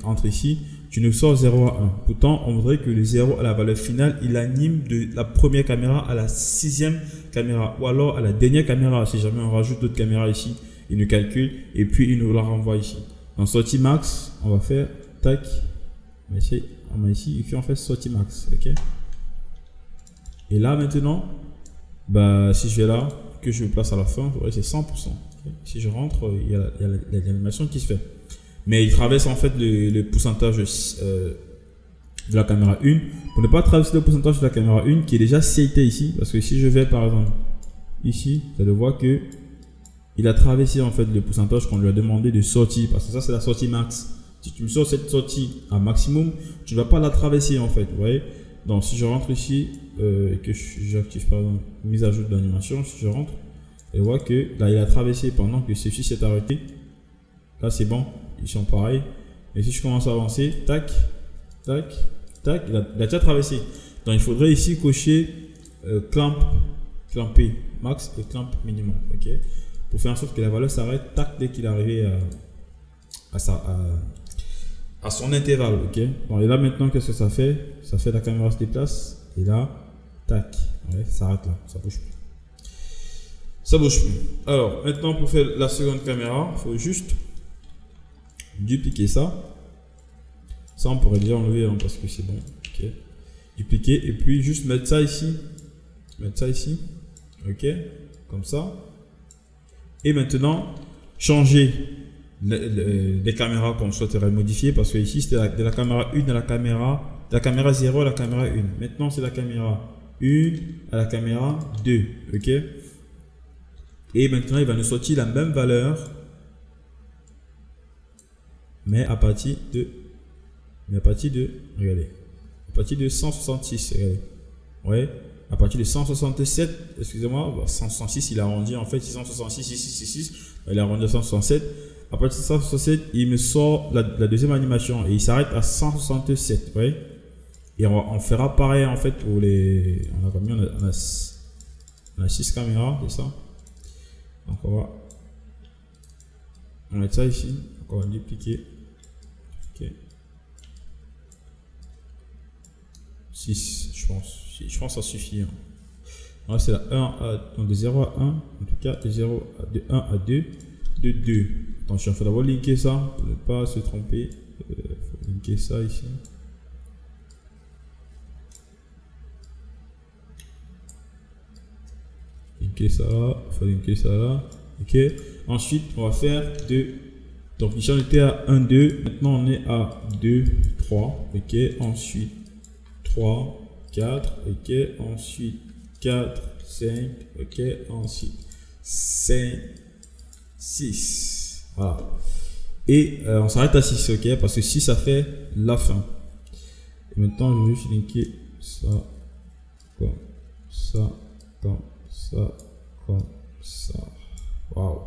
entre ici. Tu nous sors 0 à 1. Pourtant on voudrait que le 0 à la valeur finale il anime de la première caméra à la 6e caméra. Ou alors à la dernière caméra. Si jamais on rajoute d'autres caméras ici. Il nous calcule et puis il nous la renvoie ici. Dans sortie max, on va faire tac. On met ici et puis on fait sortie max. Ok. Et là maintenant, bah, si je vais là, que je me place à la fin, vous voyez, c'est 100%. Okay. Si je rentre, il y a l'animation qui se fait. Mais il traverse en fait le pourcentage de la caméra 1. Pour ne pas traverser le pourcentage de la caméra 1 qui est déjà cité ici. Parce que si je vais par exemple ici, vous allez voir que il a traversé en fait le pourcentage qu'on lui a demandé de sortir, parce que ça c'est la sortie max. Si tu me sors cette sortie à maximum, tu ne vas pas la traverser en fait, vous voyez. Donc si je rentre ici, que j'active par exemple mise à jour d'animation, si je rentre, et vois que là il a traversé pendant que ceci s'est arrêté. Là c'est bon, ils sont pareils. Mais si je commence à avancer, tac, tac, tac, il a déjà traversé. Donc il faudrait ici cocher clamper max et clamp minimum, ok. Pour faire en sorte que la valeur s'arrête tac dès qu'il est arrivé à son intervalle. Ok. Bon, et là maintenant qu'est-ce que ça fait? Ça fait la caméra se déplace et là tac, ouais, ça s'arrête là, ça bouge plus. Ça bouge plus. Alors maintenant pour faire la seconde caméra, il faut juste dupliquer ça. Ça on pourrait déjà enlever hein, parce que c'est bon. Ok. Dupliquer et puis juste mettre ça ici. Ok. Comme ça. Et maintenant, changer les caméras qu'on souhaiterait modifier parce que ici c'était de la caméra 1 à la caméra 0 à la caméra 1. Maintenant, c'est la caméra 1 à la caméra 2. Ok. Et maintenant, il va nous sortir la même valeur, mais à partir de regardez, à partir de 166. Regardez. Ouais. à partir de 167, excusez-moi, 166, il a arrondi en fait 666, 666, il a arrondi à 167. À partir de 167, il me sort la deuxième animation et il s'arrête à 167, vous voyez. Et on fera pareil en fait pour les... On a combien? On a 6 caméras, c'est ça. Donc on va mettre ça ici. Donc on va dupliquer. Ok. 6, je pense. Je pense que ça suffit. Hein. Là c'est la 1 à... Donc de 0 à 1. En tout cas, de 1 à 2. De 2. Attention, il faut d'abord linker ça pour ne pas se tromper. Il faut linker ça ici. Linker ça là. Il faut linker ça là. Ok. Ensuite, on va faire 2. Donc ici on était à 1, 2. Maintenant on est à 2, 3. Ok. Ensuite 3, 4. Ok. Ensuite 4, 5. Ok. Ensuite 5, 6. Voilà. Et on s'arrête à 6. Ok. Parce que 6 ça fait la fin. Et maintenant je vais juste linker ça. Comme ça. Comme ça. Comme ça. Waouh.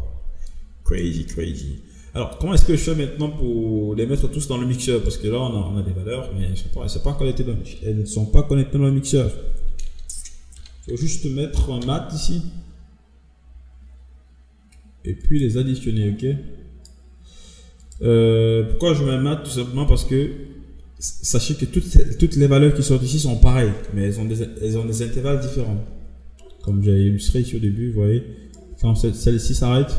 Crazy, crazy. Alors, comment est-ce que je fais maintenant pour les mettre tous dans le mixeur? Parce que là, on a des valeurs, mais elles ne sont pas connectées dans le mixeur. Il faut juste mettre un mat ici. Et puis les additionner, ok? Pourquoi je mets un mat? Tout simplement parce que sachez que toutes les valeurs qui sortent ici sont pareilles, mais elles ont des intervalles différents. Comme j'ai illustré ici au début, vous voyez, quand celle-ci s'arrête,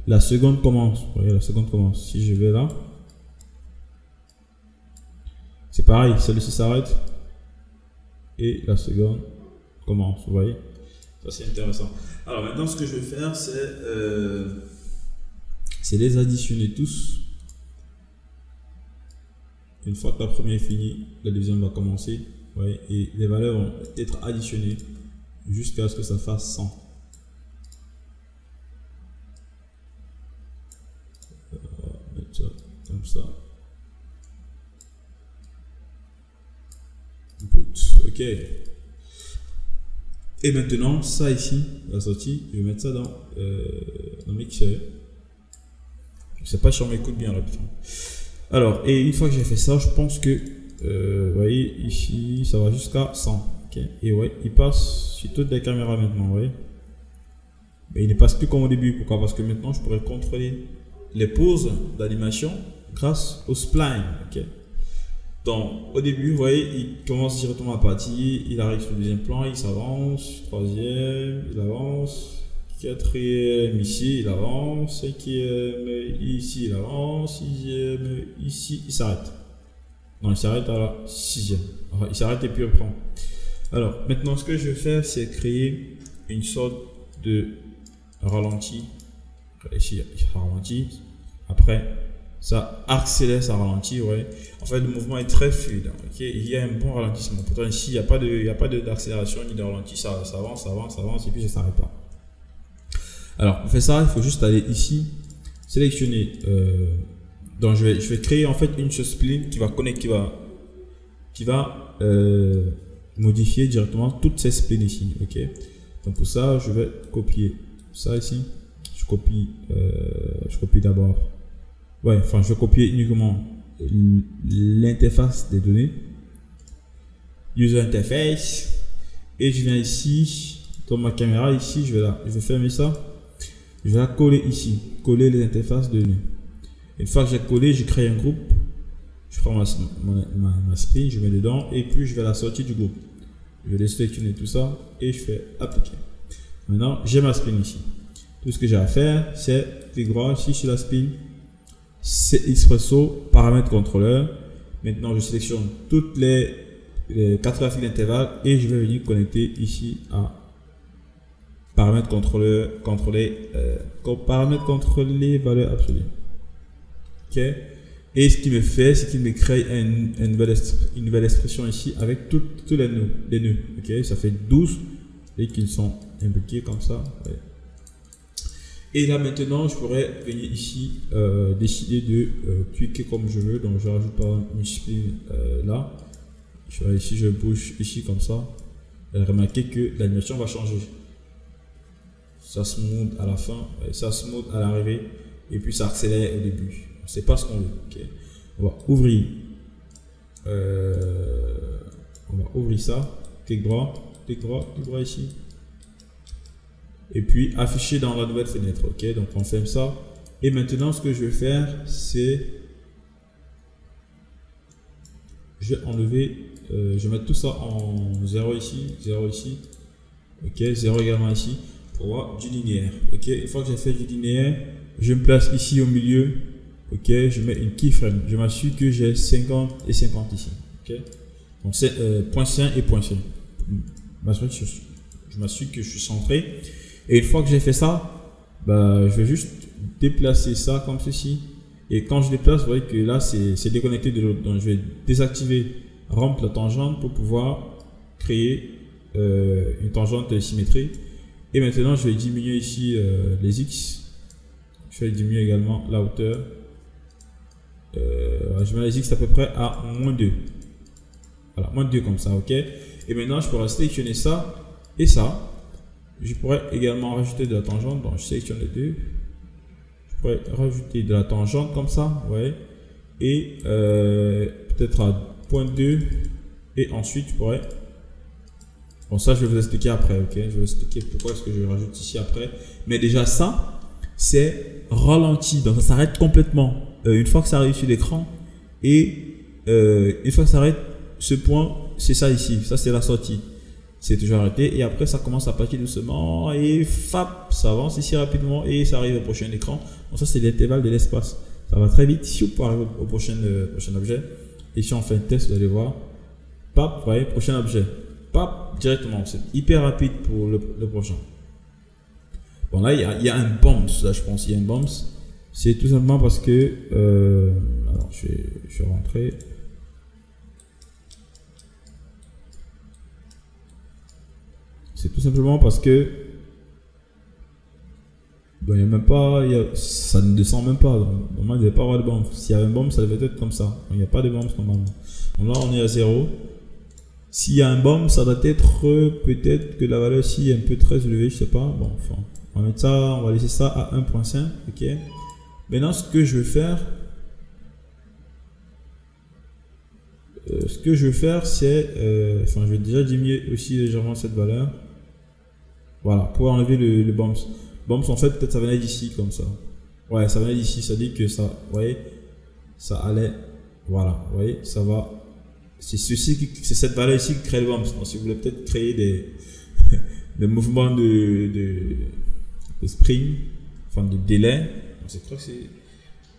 la seconde commence. Vous voyez, la seconde commence. Si je vais là, c'est pareil, celle-ci s'arrête et la seconde commence. Vous voyez, ça c'est intéressant. Alors maintenant, ce que je vais faire, c'est les additionner tous. Une fois que la première est finie, la deuxième va commencer. Vous voyez, et les valeurs vont être additionnées jusqu'à ce que ça fasse 100. Mettre ça comme ça. Ok. Et maintenant, ça ici, la sortie, je vais mettre ça dans Mixer. Je sais pas si on m'écoute bien là, putain. Alors, et une fois que j'ai fait ça, je pense que, vous voyez, ici, ça va jusqu'à 100. Okay. Et ouais, il passe sur toutes les caméras maintenant, vous voyez. Mais il ne passe plus comme au début. Pourquoi? Parce que maintenant, je pourrais contrôler les pauses d'animation grâce au spline. Okay. Donc, au début, vous voyez, il commence directement à partir, il arrive sur le deuxième plan, il s'avance, troisième, il avance, quatrième, ici, il avance, cinquième, ici, il avance, sixième, ici, il s'arrête. Non, il s'arrête à la sixième. Enfin, il s'arrête et puis il reprend. Alors, maintenant, ce que je vais faire, c'est créer une sorte de ralenti. Ici, ralenti. Après, ça accélère, ça ralentit. Ouais. En fait, le mouvement est très fluide. Okay? Il y a un bon ralentissement. Pourtant, ici, il n'y a pas d'accélération ni de ralenti. Ça avance, avance, avance et puis ça ne s'arrête pas. Alors, pour faire ça, il faut juste aller ici, sélectionner. Donc, je vais créer en fait une spline qui va connecter, qui va modifier directement toutes ces splines ici. Ok. Donc pour ça, je vais copier ça ici. Je copie d'abord. Ouais, enfin, je vais copier uniquement l'interface des données. User interface. Et je viens ici, dans ma caméra, ici, je vais fermer ça. Je vais la coller ici, coller les interfaces de données. Une fois que j'ai collé, je crée un groupe. Je prends ma spline, je mets dedans et puis je vais la sortir du groupe. Je vais sélectionner tout ça et je fais appliquer. Maintenant, j'ai ma spline ici. Tout ce que j'ai à faire, c'est clic droit ici sur la spline. C'est Expresso, paramètres contrôleur. Maintenant, je sélectionne toutes les 4 graphiques d'intervalle et je vais venir connecter ici à paramètres contrôleur, paramètres contrôler valeur absolue. Ok. Et ce qu'il me fait, c'est qu'il me crée une nouvelle expression ici avec tous les nœuds. Ok, ça fait 12 et qu'ils sont imbriqués comme ça. Ouais. Et là maintenant, je pourrais venir ici décider de cliquer comme je veux. Donc je rajoute par exemple une spline là. Ici, je bouge ici comme ça. remarquez que l'animation va changer. Ça smooth à la fin, ça smooth à l'arrivée, et puis ça accélère au début. C'est pas ce qu'on veut. Okay. On va ouvrir. Ça. Clic droit ici. Et puis afficher dans la nouvelle fenêtre. Ok, donc on ferme ça. Et maintenant, ce que je vais faire, c'est je vais enlever, je vais mettre tout ça en 0 ici, 0 ici. Ok, 0 également ici. Pour voir du linéaire. Ok, une fois que j'ai fait du linéaire, je me place ici au milieu. Ok, je mets une keyframe. Je m'assure que j'ai 50 et 50 ici. Ok, donc c'est point C et point C. Je m'assure que je suis centré. Et une fois que j'ai fait ça, bah, je vais juste déplacer ça comme ceci. Et quand je déplace, vous voyez que là, c'est déconnecté de l'autre. Donc, je vais désactiver rampe la tangente pour pouvoir créer une tangente de symétrie. Et maintenant, je vais diminuer ici les X. Je vais diminuer également la hauteur. Je mets les X à peu près à -2. Voilà, -2 comme ça, ok. Et maintenant, je pourrais sélectionner ça et ça. Je pourrais également rajouter de la tangente. Donc, je sélectionne les deux. Je pourrais rajouter de la tangente comme ça, ouais. Et peut-être à 0.2. Et ensuite, je pourrais... Bon, ça, je vais vous expliquer après, ok. Je vais vous expliquer pourquoi est-ce que je rajoute ici après. Mais déjà, ça, c'est ralenti. Donc, ça s'arrête complètement. Une fois que ça arrive sur l'écran. Et une fois que ça s'arrête, ce point, c'est ça ici. Ça, c'est la sortie. C'est toujours arrêté. Et après, ça commence à partir doucement. Et fap, ça avance ici rapidement. Et ça arrive au prochain écran. Donc, ça, c'est l'intervalle de l'espace. Ça va très vite. Si vous arriver au prochain objet. Et si on fait un test, vous allez voir. Pap, vous voyez, prochain objet. Pap, directement. C'est hyper rapide pour le prochain. Bon, là, il y a un bounce. Là, je pense. Il y a un bounce. C'est tout simplement parce que. Alors, je vais rentrer. C'est tout simplement parce que bon, il n'y a même pas, ça ne descend même pas. Donc, normalement, il ne devait pas avoir de bombe. S'il y avait un bombe, ça devait être comme ça. Donc, il n'y a pas de bombe normalement. Donc là, on est à 0. S'il y a un bombe, ça doit être peut-être que la valeur ici est un peu très élevée, je sais pas. Bon, enfin, on va mettre ça, on va laisser ça à 1.5. Ok. Maintenant, ce que je vais faire, c'est, enfin, je vais déjà diminuer aussi légèrement cette valeur. Voilà, pour enlever le bumps. Bumps, en fait, peut-être ça venait d'ici, comme ça. Ouais, ça venait d'ici, ça dit que ça, vous voyez, ça allait, voilà, vous voyez, ça va. C'est cette valeur ici qui crée le bumps. Donc, si vous voulez peut-être créer des mouvements de spring, enfin de délai, je crois que c'est,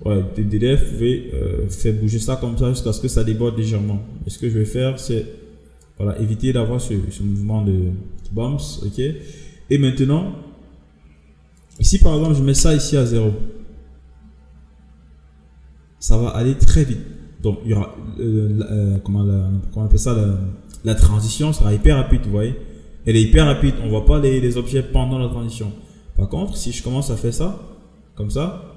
ouais, des délais, vous pouvez faire bouger ça comme ça jusqu'à ce que ça déborde légèrement. Et ce que je vais faire, c'est, voilà, éviter d'avoir ce mouvement de bumps, ok. Et maintenant, ici par exemple, je mets ça ici à 0. Ça va aller très vite. Donc, il y aura, comment on appelle ça, la transition sera hyper rapide, vous voyez. Elle est hyper rapide, on ne voit pas les objets pendant la transition. Par contre, si je commence à faire ça, comme ça,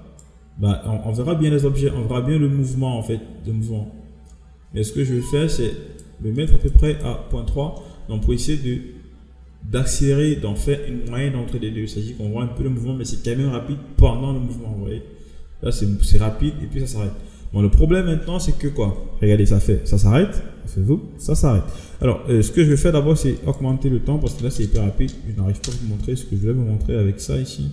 bah, on verra bien les objets, on verra bien le mouvement en fait, de mouvement. Mais ce que je vais faire, c'est le mettre à peu près à 0.3, donc pour essayer d'accélérer, d'en faire une moyenne entre les deux. C'est-à-dire qu'on voit un peu le mouvement, mais c'est quand même rapide pendant le mouvement, vous voyez. Là, c'est rapide et puis ça s'arrête. Bon, le problème maintenant, c'est que quoi? Regardez, ça s'arrête, ça s'arrête. Alors, ce que je vais faire d'abord, c'est augmenter le temps parce que là, c'est hyper rapide. Je n'arrive pas à vous montrer ce que je voulais vous montrer avec ça ici,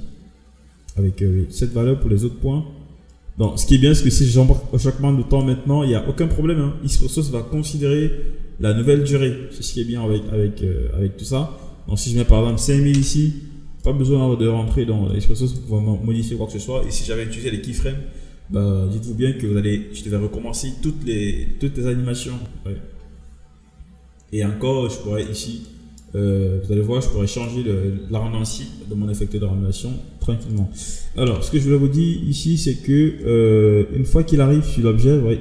avec cette valeur pour les autres points. Donc, ce qui est bien, c'est que si j'augmente de temps maintenant, il n'y a aucun problème. Hein. Xprosos va considérer la nouvelle durée. C'est ce qui est bien avec tout ça. Donc, si je mets par exemple 5000 ici, pas besoin de rentrer dans Xprosos pour modifier quoi que ce soit. Et si j'avais utilisé les keyframes, bah, dites-vous bien que je devais recommencer toutes les animations. Ouais. Et encore, je pourrais ici, vous allez voir, je pourrais changer l'arrondi de mon effecteur de randonnation tranquillement. Alors, ce que je voulais vous dire ici, c'est que une fois qu'il arrive sur l'objet, ouais,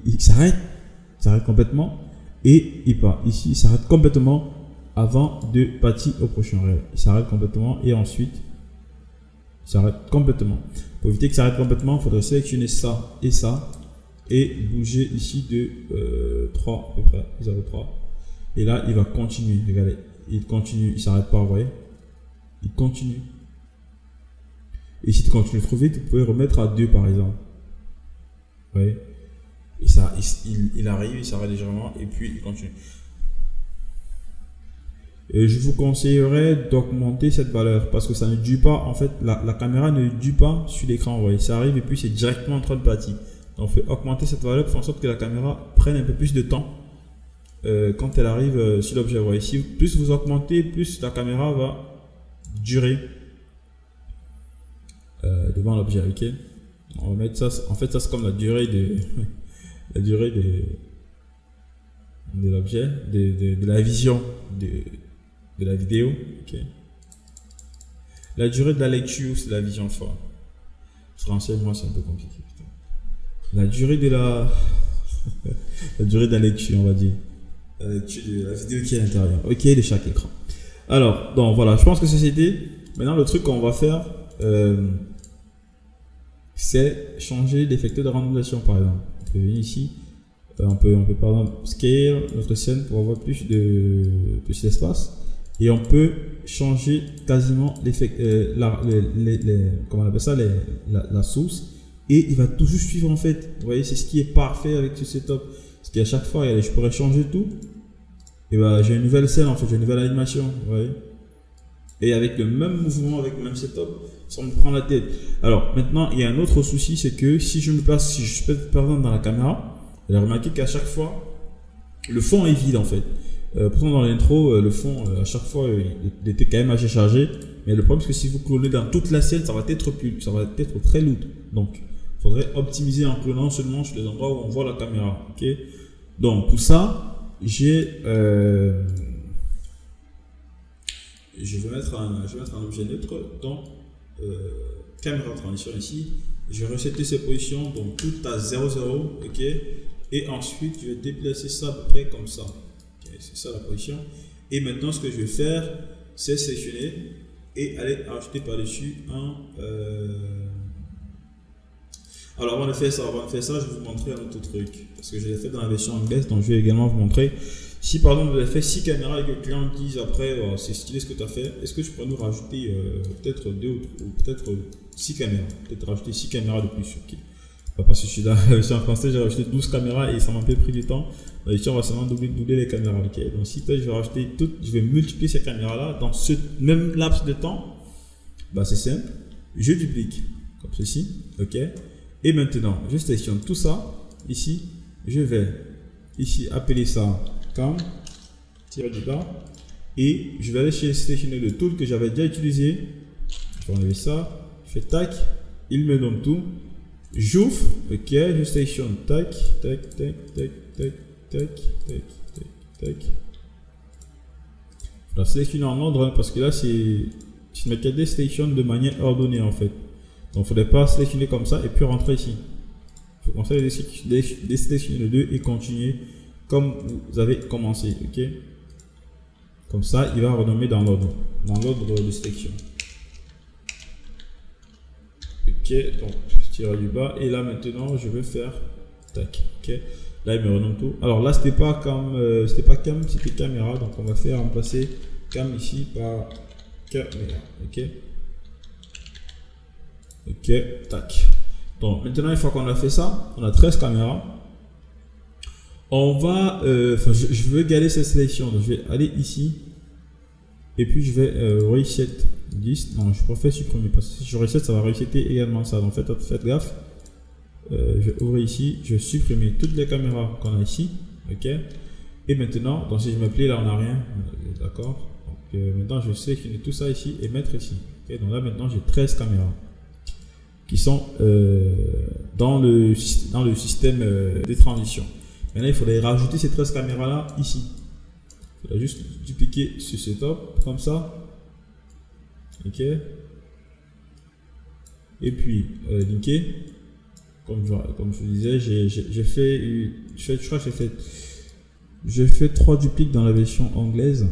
il s'arrête complètement et il part. Ici, il s'arrête complètement avant de partir au prochain rêve. Il s'arrête complètement et ensuite, il s'arrête complètement. Pour éviter qu'il s'arrête complètement, il faudrait sélectionner ça et bouger ici de 3 à peu près, 0,3. Et là, il va continuer. Regardez, il continue, il s'arrête pas, vous voyez. Il continue. Et si tu continues trop vite, vous pouvez remettre à 2 par exemple. Vous voyez. Et ça, il arrive, il s'arrête légèrement et puis il continue. Et je vous conseillerais d'augmenter cette valeur parce que ça ne dure pas. En fait, la caméra ne dure pas sur l'écran. Vous voyez, ça arrive et puis c'est directement en train de partir. Donc, il faut augmenter cette valeur pour faire en sorte que la caméra prenne un peu plus de temps quand elle arrive sur l'objet. Vous voyez, si plus vous augmentez, plus la caméra va durer devant l'objet. Ok, on va mettre ça. En fait, ça c'est comme la durée de la durée de l'objet, de la vision de la vidéo. Ok. La durée de la lecture, c'est la vision forte. Français, moi, c'est un peu compliqué. Putain. La durée de la la durée de la lecture, on va dire. La lecture de la vidéo qui est à l'intérieur. Ok, de chaque écran. Alors, donc voilà, je pense que c'était. Maintenant, le truc qu'on va faire, c'est changer d'effecteur de randomisation, par exemple. On peut venir ici. On peut par exemple scale notre scène pour avoir plus d'espace et on peut changer quasiment l'effet, comment on appelle ça, la source et il va toujours suivre en fait. Vous voyez, c'est ce qui est parfait avec ce setup. Parce qu'à chaque fois, je pourrais changer tout et ben j'ai une nouvelle scène en fait, j'ai une nouvelle animation. Vous voyez, et avec le même mouvement, avec le même setup, sans me prendre la tête. Alors maintenant, il y a un autre souci, c'est que si je me place, si je suis par exemple dans la caméra. Vous avez remarqué qu'à chaque fois, le fond est vide en fait. Pourtant dans l'intro, le fond, à chaque fois, il était quand même assez chargé. Mais le problème, c'est que si vous clonez dans toute la scène, ça va être très lourd. Donc, il faudrait optimiser en clonant seulement sur les endroits où on voit la caméra. Ok. Donc, pour ça, je vais mettre un objet neutre dans caméra transition ici. Je vais resetter ces positions, donc tout à 0, 0, ok. Et ensuite, je vais déplacer ça à peu près comme ça. Okay, c'est ça la position. Et maintenant, ce que je vais faire, c'est sélectionner et aller ajouter par-dessus un. Alors, avant de faire ça, je vais vous montrer un autre truc. Parce que je l'ai fait dans la version anglaise, donc je vais également vous montrer. Si par exemple, vous avez fait 6 caméras et que le client dise après, c'est stylé ce que tu as fait, est-ce que je pourrais nous rajouter peut-être 2 ou peut-être 6 caméras. Peut-être rajouter 6 caméras de plus. Okay. Parce que je suis dans la version française, j'ai rajouté 12 caméras et ça m'a un peu pris du temps. Dans ici, on va seulement doubler les caméras. Okay. Donc, si peut-être je vais rajouter toutes, je vais multiplier ces caméras-là dans ce même laps de temps. Bah, c'est simple. Je duplique comme ceci. Ok. Et maintenant, je sélectionne tout ça. Ici, je vais ici appeler ça cam, tirer du bas. Et je vais aller sélectionner le tool que j'avais déjà utilisé. Je vais enlever ça. Je fais tac. Il me donne tout. J'ouvre, ok, je sélectionne, tac, tac, tac, tac, tac, tac, tac, tac, tac. Je dois sélectionner en ordre parce que là, c'est une KD sélectionne de manière ordonnée en fait. Donc, il ne faudrait pas sélectionner comme ça et puis rentrer ici. Il faut commencer à désélectionner le 2 et continuer comme vous avez commencé, ok. Comme ça, il va renommer dans l'ordre de sélection. Ok, donc je tire du bas et là maintenant je vais faire tac. Ok, là il me renomme tout. Alors là c'était pas cam, c'était caméra, donc on va faire remplacer cam ici par caméra. Ok, ok, tac. Donc maintenant une fois qu'on a fait ça, on a 13 caméras. On va, je veux garder cette sélection, donc je vais aller ici et puis je vais reset 10. Non, je préfère supprimer parce que si je reset, ça va resetter également ça. Donc faites gaffe. Je vais ouvrir ici, je vais supprimer toutes les caméras qu'on a ici. Ok. Et maintenant, donc si je me plie là, on n'a rien. D'accord. Donc maintenant, je vais sélectionner tout ça ici et mettre ici. Ok. Donc là, maintenant, j'ai 13 caméras qui sont dans le système des transitions. Maintenant, il faudrait rajouter ces 13 caméras là ici. Il faudrait juste dupliquer ce setup comme ça. Ok. Et puis linker. Comme je vous disais, je crois que j'ai fait 3 dupliques dans la version anglaise.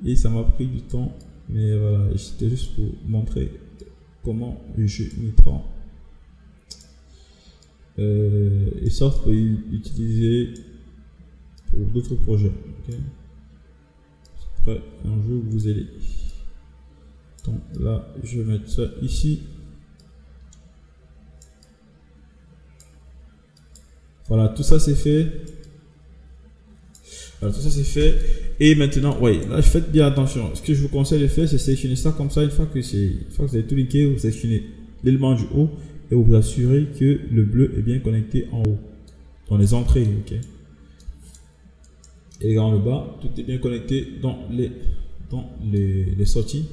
Et ça m'a pris du temps. Mais voilà, c'était juste pour montrer comment je m'y prends. Et ça, vous pouvez utiliser pour d'autres projets. Okay. Après, un jour vous allez. Donc là, je vais mettre ça ici. Voilà, tout ça c'est fait. Voilà, tout ça c'est fait. Et maintenant, oui, là, faites bien attention. Ce que je vous conseille de faire, c'est sélectionner ça comme ça. Une fois que vous avez tout linké, vous sélectionnez l'élément du haut et vous vous assurez que le bleu est bien connecté en haut, dans les entrées, ok. Et dans le bas, tout est bien connecté dans les sorties.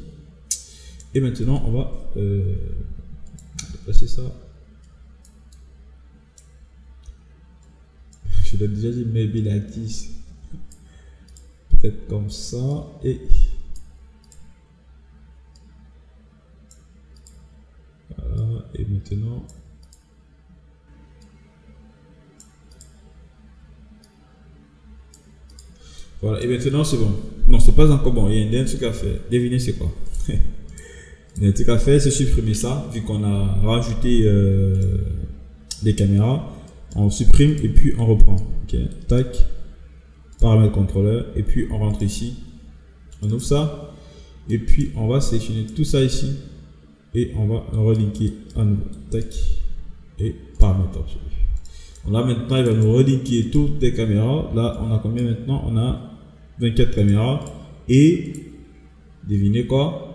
Et maintenant, on va placer ça. Je l'ai déjà dit, maybe like this. Peut-être comme ça. Et voilà. Et maintenant, voilà. Et maintenant, c'est bon. Non, c'est pas encore bon. Il y a un dernier truc à faire. Devinez c'est quoi? Le truc à faire, c'est supprimer ça. Vu qu'on a rajouté des caméras, on supprime et puis on reprend. Ok, tac, paramètres contrôleur, et puis on rentre ici, on ouvre ça, et puis on va sélectionner tout ça ici, et on va relinker à nouveau, tac, et paramètres absolus. Là maintenant, il va nous relinker toutes les caméras. Là, on a combien maintenant? On a 24 caméras, et devinez quoi?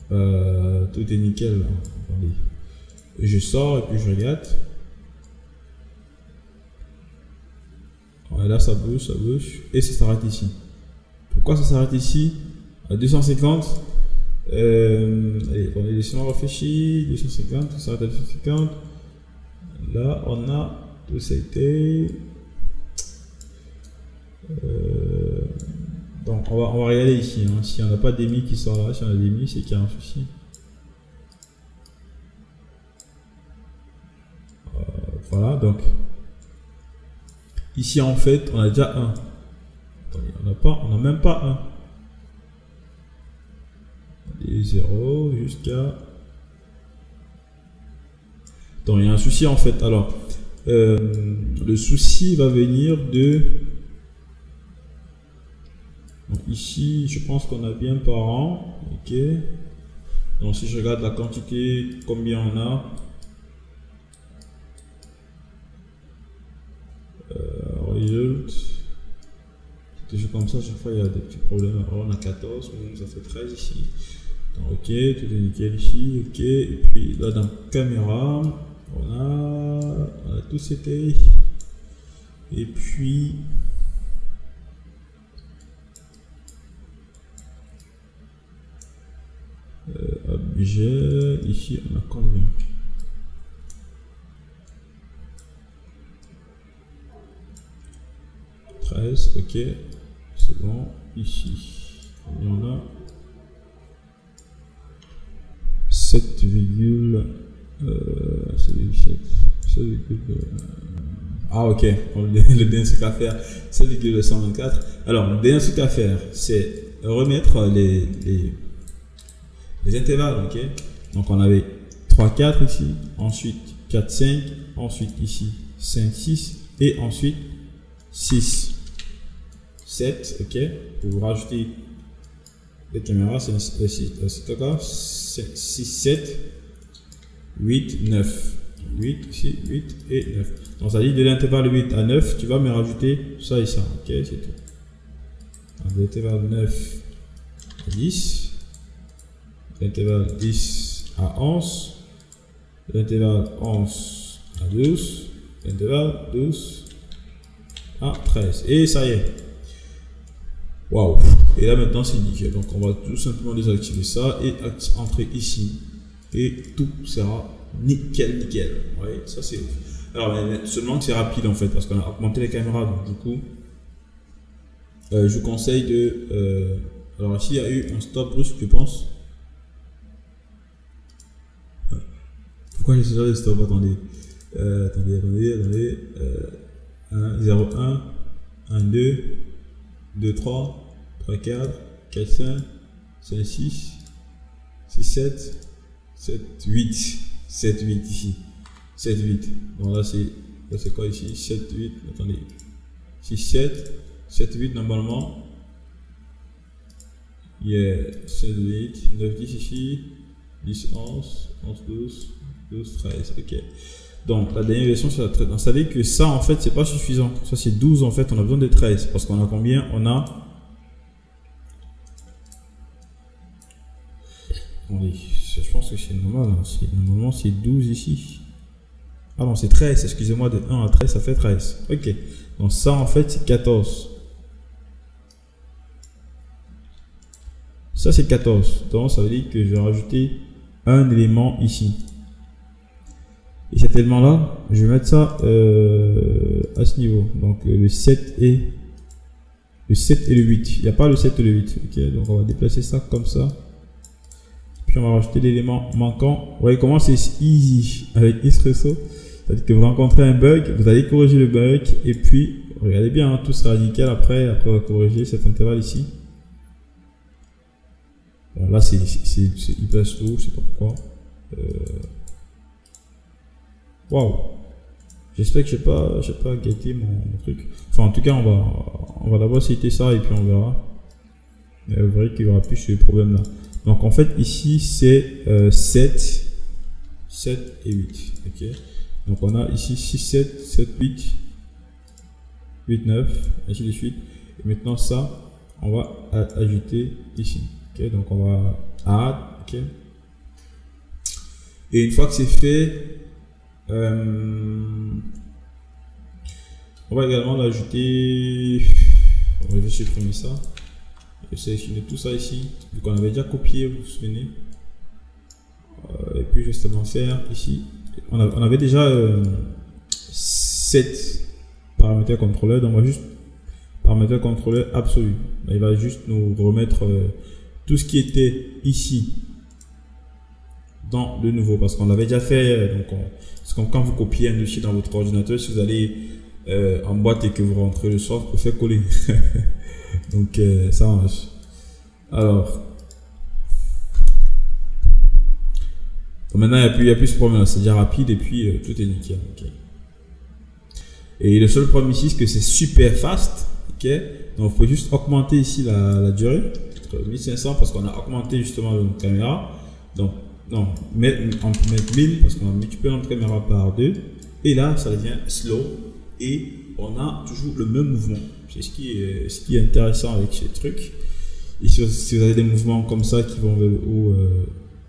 Tout est nickel. Là. Attendez. Je sors et puis je regarde. Et là ça bouge et ça s'arrête ici. Pourquoi ça s'arrête ici? À 250. Allez, laissez-moi réfléchir. 250, ça s'arrête à 250. Là on a tout ça été. Donc on va regarder ici. Hein. Si on n'a pas d'émis qui sort là, si on a d'émis, c'est qu'il y a un souci. Voilà, donc ici en fait on a déjà un. Attendez, on n'a même pas un. Des 0 jusqu'à. Donc il y a un souci en fait. Alors le souci va venir de. Donc ici je pense qu'on a bien par an. Ok. Donc si je regarde la quantité, combien on a. Result. Toujours comme ça, chaque fois il y a des petits problèmes. Alors on a 14, ça fait 13 ici. Donc, ok, tout est nickel ici. Ok, et puis là dans caméra, on a tout c'était. Et puis objet, ici on a combien? Ok, c'est bon. Ici, il y en a 7,7. Ah ok, le dernier truc à faire, 7,124. Alors le dernier truc à faire, c'est remettre les intervalles. Ok, donc on avait 3 4 ici, ensuite 4 5, ensuite ici 5 6 et ensuite 6 7. Ok, pour vous rajouter les caméras, c'est 6 7 8 9 8 ici, 8 et 9. Donc ça dit de l'intervalle 8 à 9, tu vas me rajouter ça et ça. Ok, c'est tout. Donc l'intervalle 9 à 10, l'intervalle 10 à 11, l'intervalle 11 à 12, l'intervalle 12 à 13. Et ça y est. Waouh! Et là maintenant c'est nickel. Donc on va tout simplement désactiver ça et entrer ici. Et tout sera nickel, nickel. Ouais, ça c'est ouf. Alors seulement que c'est rapide en fait parce qu'on a augmenté les caméras. Donc du coup, je vous conseille de. Alors ici il y a eu un stop brusque, je pense. Pourquoi j'ai ce genre de stop? Attendez. Attendez. 1, 0, 1, 1, 2, 2, 3, 3, 4, 4, 5, 5, 6, 6, 7, 7, 8, 7, 8 ici. 7, 8. Donc là c'est quoi ici? 7, 8, attendez. 6, 7, 7, 8 normalement. Yeah, 7, 8, 9, 10 ici, 10, 11, 11, 12, 12, 13, ok. Donc la dernière version c'est la 13. Donc ça veut dire que ça en fait c'est pas suffisant. Ça c'est 12 en fait, on a besoin de 13. Parce qu'on a combien? On a... Attendez, je pense que c'est normal. Hein. Normalement c'est 12 ici. Ah non, c'est 13, excusez-moi, de 1 à 13 ça fait 13. Ok, donc ça en fait c'est 14. Ça c'est 14, donc ça veut dire que je vais rajouter un élément ici. Et cet élément là, je vais mettre ça à ce niveau. Donc le 7 et le 8. Il n'y a pas le 7 et le 8. Ok, donc on va déplacer ça comme ça. Puis on va rajouter l'élément manquant. Vous voyez comment c'est easy avec Espresso. C'est-à-dire que vous rencontrez un bug, vous allez corriger le bug et puis regardez bien, hein, tout sera nickel après on va corriger cet intervalle ici. Bon là c'est hyper slow, je sais pas pourquoi. Waouh, j'espère que j'ai pas gâté mon truc. Enfin en tout cas on va d'abord citer ça et puis on verra. Mais vous verrez qu'il y aura plus ce problème là. Donc en fait ici c'est 7 et 8. Ok. Donc on a ici 6, 7, 7, 8, 8, 9, ainsi de suite. Et maintenant ça, on va ajouter ici. Ok, donc on va add. Ok. Et une fois que c'est fait, on va également l'ajouter. On va juste supprimer ça. Je vais sélectionner tout ça ici. Donc on avait déjà copié, vous vous souvenez. Et puis justement faire ici. On avait déjà 7 paramètres contrôleurs, donc on va juste paramètre contrôleur absolu. Il va juste nous remettre tout ce qui était ici dans le nouveau, parce qu'on l'avait déjà fait. Donc c'est comme quand vous copiez un dossier dans votre ordinateur, si vous allez en boîte et que vous rentrez le soir, pour faire coller. Donc ça marche. Alors maintenant il n'y a plus ce problème, c'est déjà rapide et puis tout est nickel. Okay. Et le seul problème ici c'est que c'est super fast. Ok, donc vous pouvez juste augmenter ici la durée 1500 parce qu'on a augmenté justement notre caméra. Donc non, on peut mettre 1000 parce qu'on a multiplié notre caméra par 2 et là ça devient slow et on a toujours le même mouvement. C'est ce qui est intéressant avec ces trucs. Et si vous avez des mouvements comme ça qui vont vers le haut,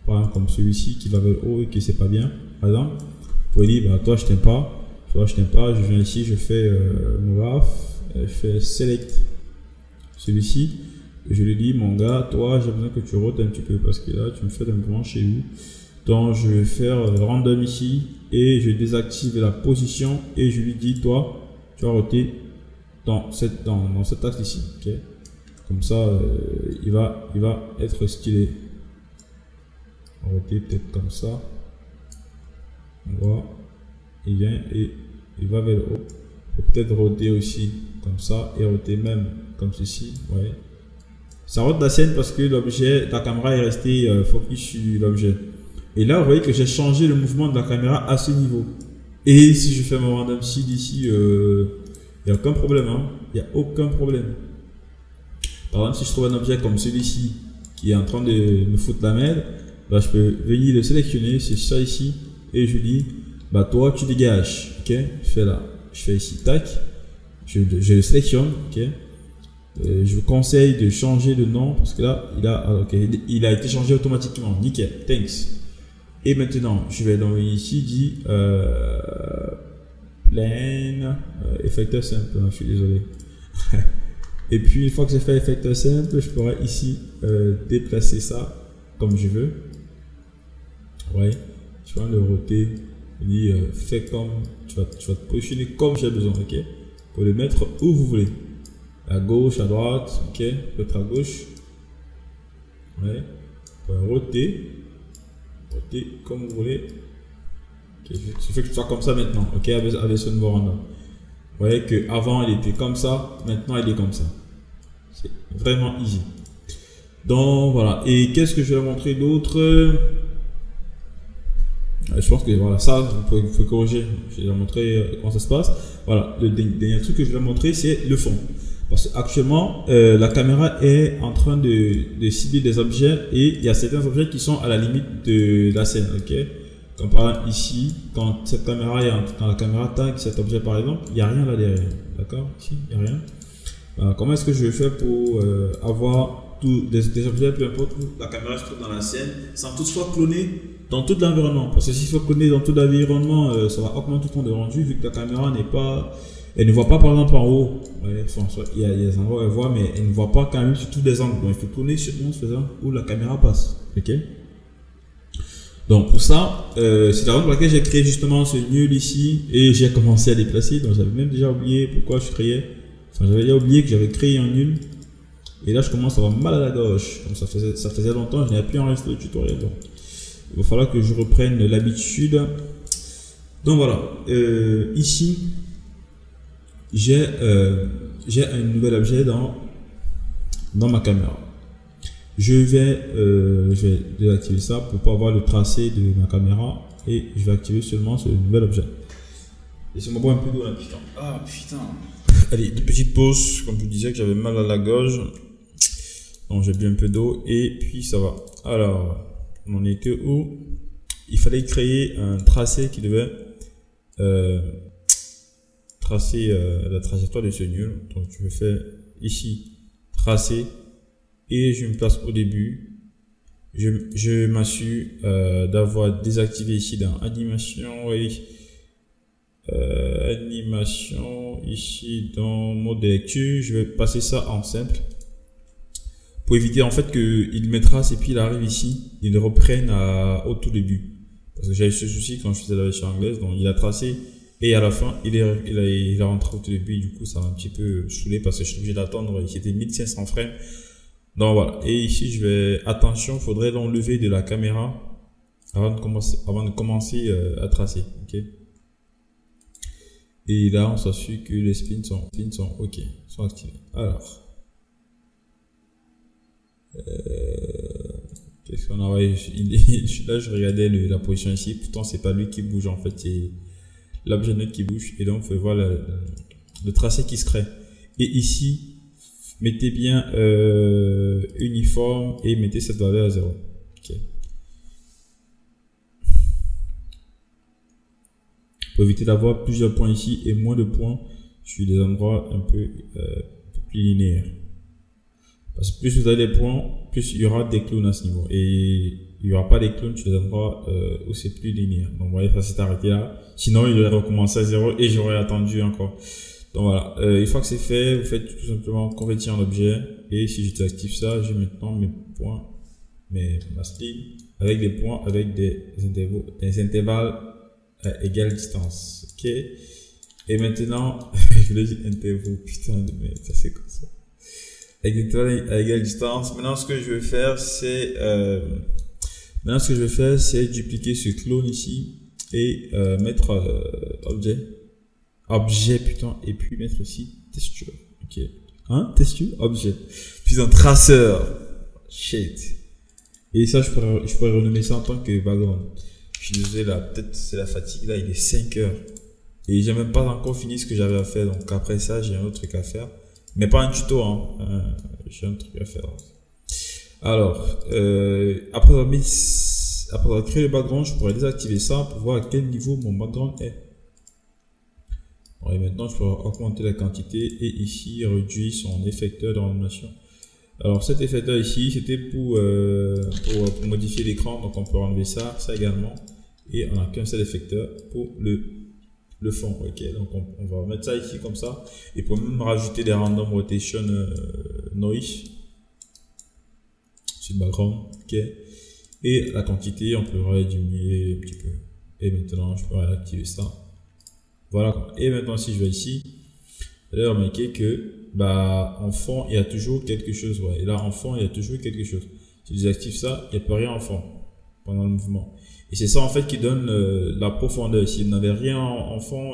par exemple comme celui-ci qui va vers le haut et que c'est pas bien, par exemple, vous pouvez dire bah, toi je t'aime pas, je viens ici, je fais move, je fais select celui-ci, je lui dis mon gars, toi j'ai besoin que tu rotes un petit peu parce que là tu me fais un mouvement chez lui. Donc je vais faire random ici et je désactive la position et je lui dis toi tu vas roter dans cet axe ici. Okay. Comme ça il va être stylé. On va roter peut-être comme ça. On voit, il vient et il va vers le haut. Peut-être roter aussi comme ça et roter même comme ceci. Ouais. Ça rote la scène parce que l'objet, la caméra est restée focus sur l'objet. Et là, vous voyez que j'ai changé le mouvement de la caméra à ce niveau. Et si je fais mon random seed ici, il n'y a aucun problème. Hein. Il n'y a aucun problème. Par exemple, si je trouve un objet comme celui-ci qui est en train de me foutre la merde, bah, je peux venir le sélectionner, c'est ça ici, et je dis, bah toi tu dégages. Ok, je fais là, je fais ici, tac, je le sélectionne. Ok. Je vous conseille de changer de nom parce que là il a été changé automatiquement. Nickel, thanks. Et maintenant je vais dans ici dit plane effecteur simple. Je suis désolé. Et puis une fois que j'ai fait effecteur simple, je pourrais ici déplacer ça comme je veux. Ouais, tu vas le roter. Il dit fais comme tu vas te positionner comme j'ai besoin. Ok, pour le mettre où vous voulez. À gauche, à droite, ok, peut-être à gauche. Ouais, roter comme vous voulez. Ok, je fais que ce soit comme ça maintenant, ok, avec ce nouveau random. Vous voyez que avant il était comme ça, maintenant il est comme ça. C'est vraiment easy. Donc voilà, et qu'est-ce que je vais montrer d'autre? Je pense que voilà, ça vous pouvez corriger. Je vais vous montrer comment ça se passe. Voilà, le dernier truc que je vais montrer, c'est le fond. Parce qu'actuellement, la caméra est en train de cibler des objets et il y a certains objets qui sont à la limite de la scène, ok? Comme par exemple ici, quand cette caméra quand la caméra tag cet objet par exemple, il n'y a rien là derrière, d'accord? Ici, il n'y a rien. Comment est-ce que je vais faire pour avoir des objets, peu importe où la caméra se trouve dans la scène, sans toutefois cloner dans tout l'environnement? Parce que s'il faut cloner dans tout l'environnement, ça va augmenter ton rendu vu que la caméra n'est pas, elle ne voit pas par exemple en haut. Ouais, il y a des endroits où elle voit, mais elle ne voit pas quand même sur tous les angles. Donc il faut cloner seulement où la caméra passe. Ok. Donc pour ça, c'est la raison pour laquelle j'ai créé justement ce nul ici et j'ai commencé à déplacer. Donc j'avais même déjà oublié pourquoi je créais. Enfin, j'avais déjà oublié que j'avais créé un nul. Et là, je commence à avoir mal à la gauche. Comme ça faisait longtemps, je n'avais plus enregistré le tutoriel. Donc, il va falloir que je reprenne l'habitude. Donc voilà, ici, j'ai un nouvel objet dans ma caméra. Je vais désactiver ça pour pas avoir le tracé de ma caméra et je vais activer seulement ce nouvel objet. Laissez-moi boire un peu d'eau là, putain. Ah putain. Allez, une petite pause, comme je vous disais que j'avais mal à la gorge. Donc j'ai bu un peu d'eau et puis ça va. Alors, on en était où? Il fallait créer un tracé qui devait tracer la trajectoire de ce nul. Donc je vais faire ici tracer et je me place au début. Je m'assure d'avoir désactivé ici dans animation et animation ici dans mode de lecture. Je vais passer ça en simple pour éviter en fait qu'il me trace et puis il arrive ici, il reprenne au tout début. Parce que j'avais ce souci quand je faisais la version anglaise, donc il a tracé et à la fin il a rentré au tout début. Et du coup ça m'a un petit peu saoulé parce que je suis obligé d'attendre, c'était 1500 frames. Donc voilà, et ici je vais, attention, il faudrait l'enlever de la caméra avant de commencer à tracer, ok. Et là on s'assure que les spins sont ok, sont activés. Alors qu'est-ce qu'on a? Ouais, là je regardais la position ici, pourtant c'est pas lui qui bouge en fait, c'est l'objet neutre qui bouge et donc on peut voir le tracé qui se crée. Et ici mettez bien uniforme et mettez cette valeur à 0. Ok. Pour éviter d'avoir plusieurs points ici et moins de points sur des endroits un peu plus linéaires. Parce que plus vous avez des points, plus il y aura des clones à ce niveau. Et il n'y aura pas des clones sur des endroits où c'est plus linéaire. Donc vous voyez, ça s'est arrêté là. Sinon, il aurait recommencé à 0 et j'aurais attendu encore. Donc voilà, une fois que c'est fait, vous faites tout simplement convertir en objet. Et si je désactive ça, j'ai maintenant mes points, ma style, avec des points, avec des intervalles à égale distance. Ok. Et maintenant, je voulais dire intervalle, putain de merde, ça c'est comme ça. Avec des intervalles à égale distance. Maintenant, ce que je vais faire, c'est dupliquer ce clone ici et mettre objet putain, et puis mettre ici texture. Ok. Hein, texture, objet. Puis un traceur. Shit. Et ça, je pourrais renommer ça en tant que background. Je suis désolé là, peut-être c'est la fatigue là, il est 5 heures. Et j'ai même pas encore fini ce que j'avais à faire. Donc après ça, j'ai un autre truc à faire. Mais pas un tuto, hein. J'ai un truc à faire. Alors, après avoir créé le background, je pourrais désactiver ça pour voir à quel niveau mon background est. Bon, et maintenant, je peux augmenter la quantité et ici, réduire son effecteur d'orientation. Alors, cet effecteur ici, c'était pour modifier l'écran. Donc, on peut enlever ça également. Et on a qu'un seul effecteur pour le fond. Ok, donc on va mettre ça ici comme ça. Et pour même rajouter des random rotation noise sur le background. Ok. Et la quantité, on peut diminuer un petit peu. Et maintenant, je peux réactiver ça. Voilà. Et maintenant, si je vais ici, vous allez remarquer que, en fond, il y a toujours quelque chose. Ouais. Et là, en fond, il y a toujours quelque chose. Si je désactive ça, il n'y a plus rien en fond pendant le mouvement. Et c'est ça, en fait, qui donne la profondeur. Si vous n'avez rien en fond,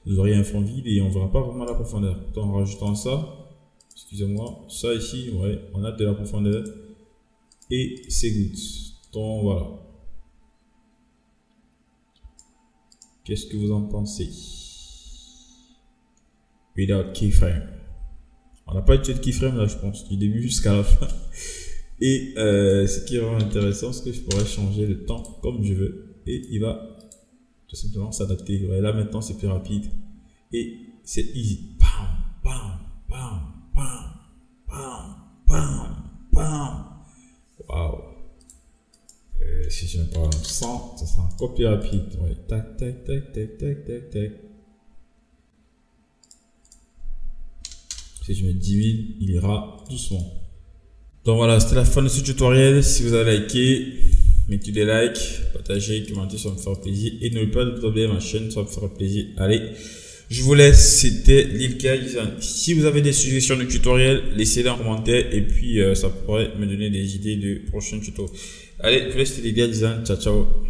vous auriez un fond vide et on ne verra pas vraiment la profondeur. Donc, en rajoutant ça, excusez-moi, ça ici, ouais, on a de la profondeur. Et c'est good. Donc, voilà. Qu'est-ce que vous en pensez? Without keyframe. On n'a pas utilisé de keyframe là, je pense, du début jusqu'à la fin. Et ce qui est vraiment intéressant, c'est que je pourrais changer le temps comme je veux. Et il va tout simplement s'adapter. Ouais, là maintenant, c'est plus rapide. Et c'est easy. Bam, bam, bam, bam, bam, bam, bam. Waouh. Si je me parle 100, ça sera encore plus rapide. Ouais. Tac, tac, tac, tac, tac, tac, tac. Si je mets 10 000, il ira doucement. Donc voilà, c'était la fin de ce tutoriel. Si vous avez liké, mettez des likes, partagez, commentez, ça me fera plaisir. Et n'oubliez pas de vous abonner à ma chaîne, ça me fera plaisir. Allez, je vous laisse. C'était Lilka Design. Si vous avez des suggestions de tutoriels, laissez-les en commentaire. Et puis, ça pourrait me donner des idées de prochains tutos. Allez, je vous laisse, c'était Lilka Design. Ciao, ciao.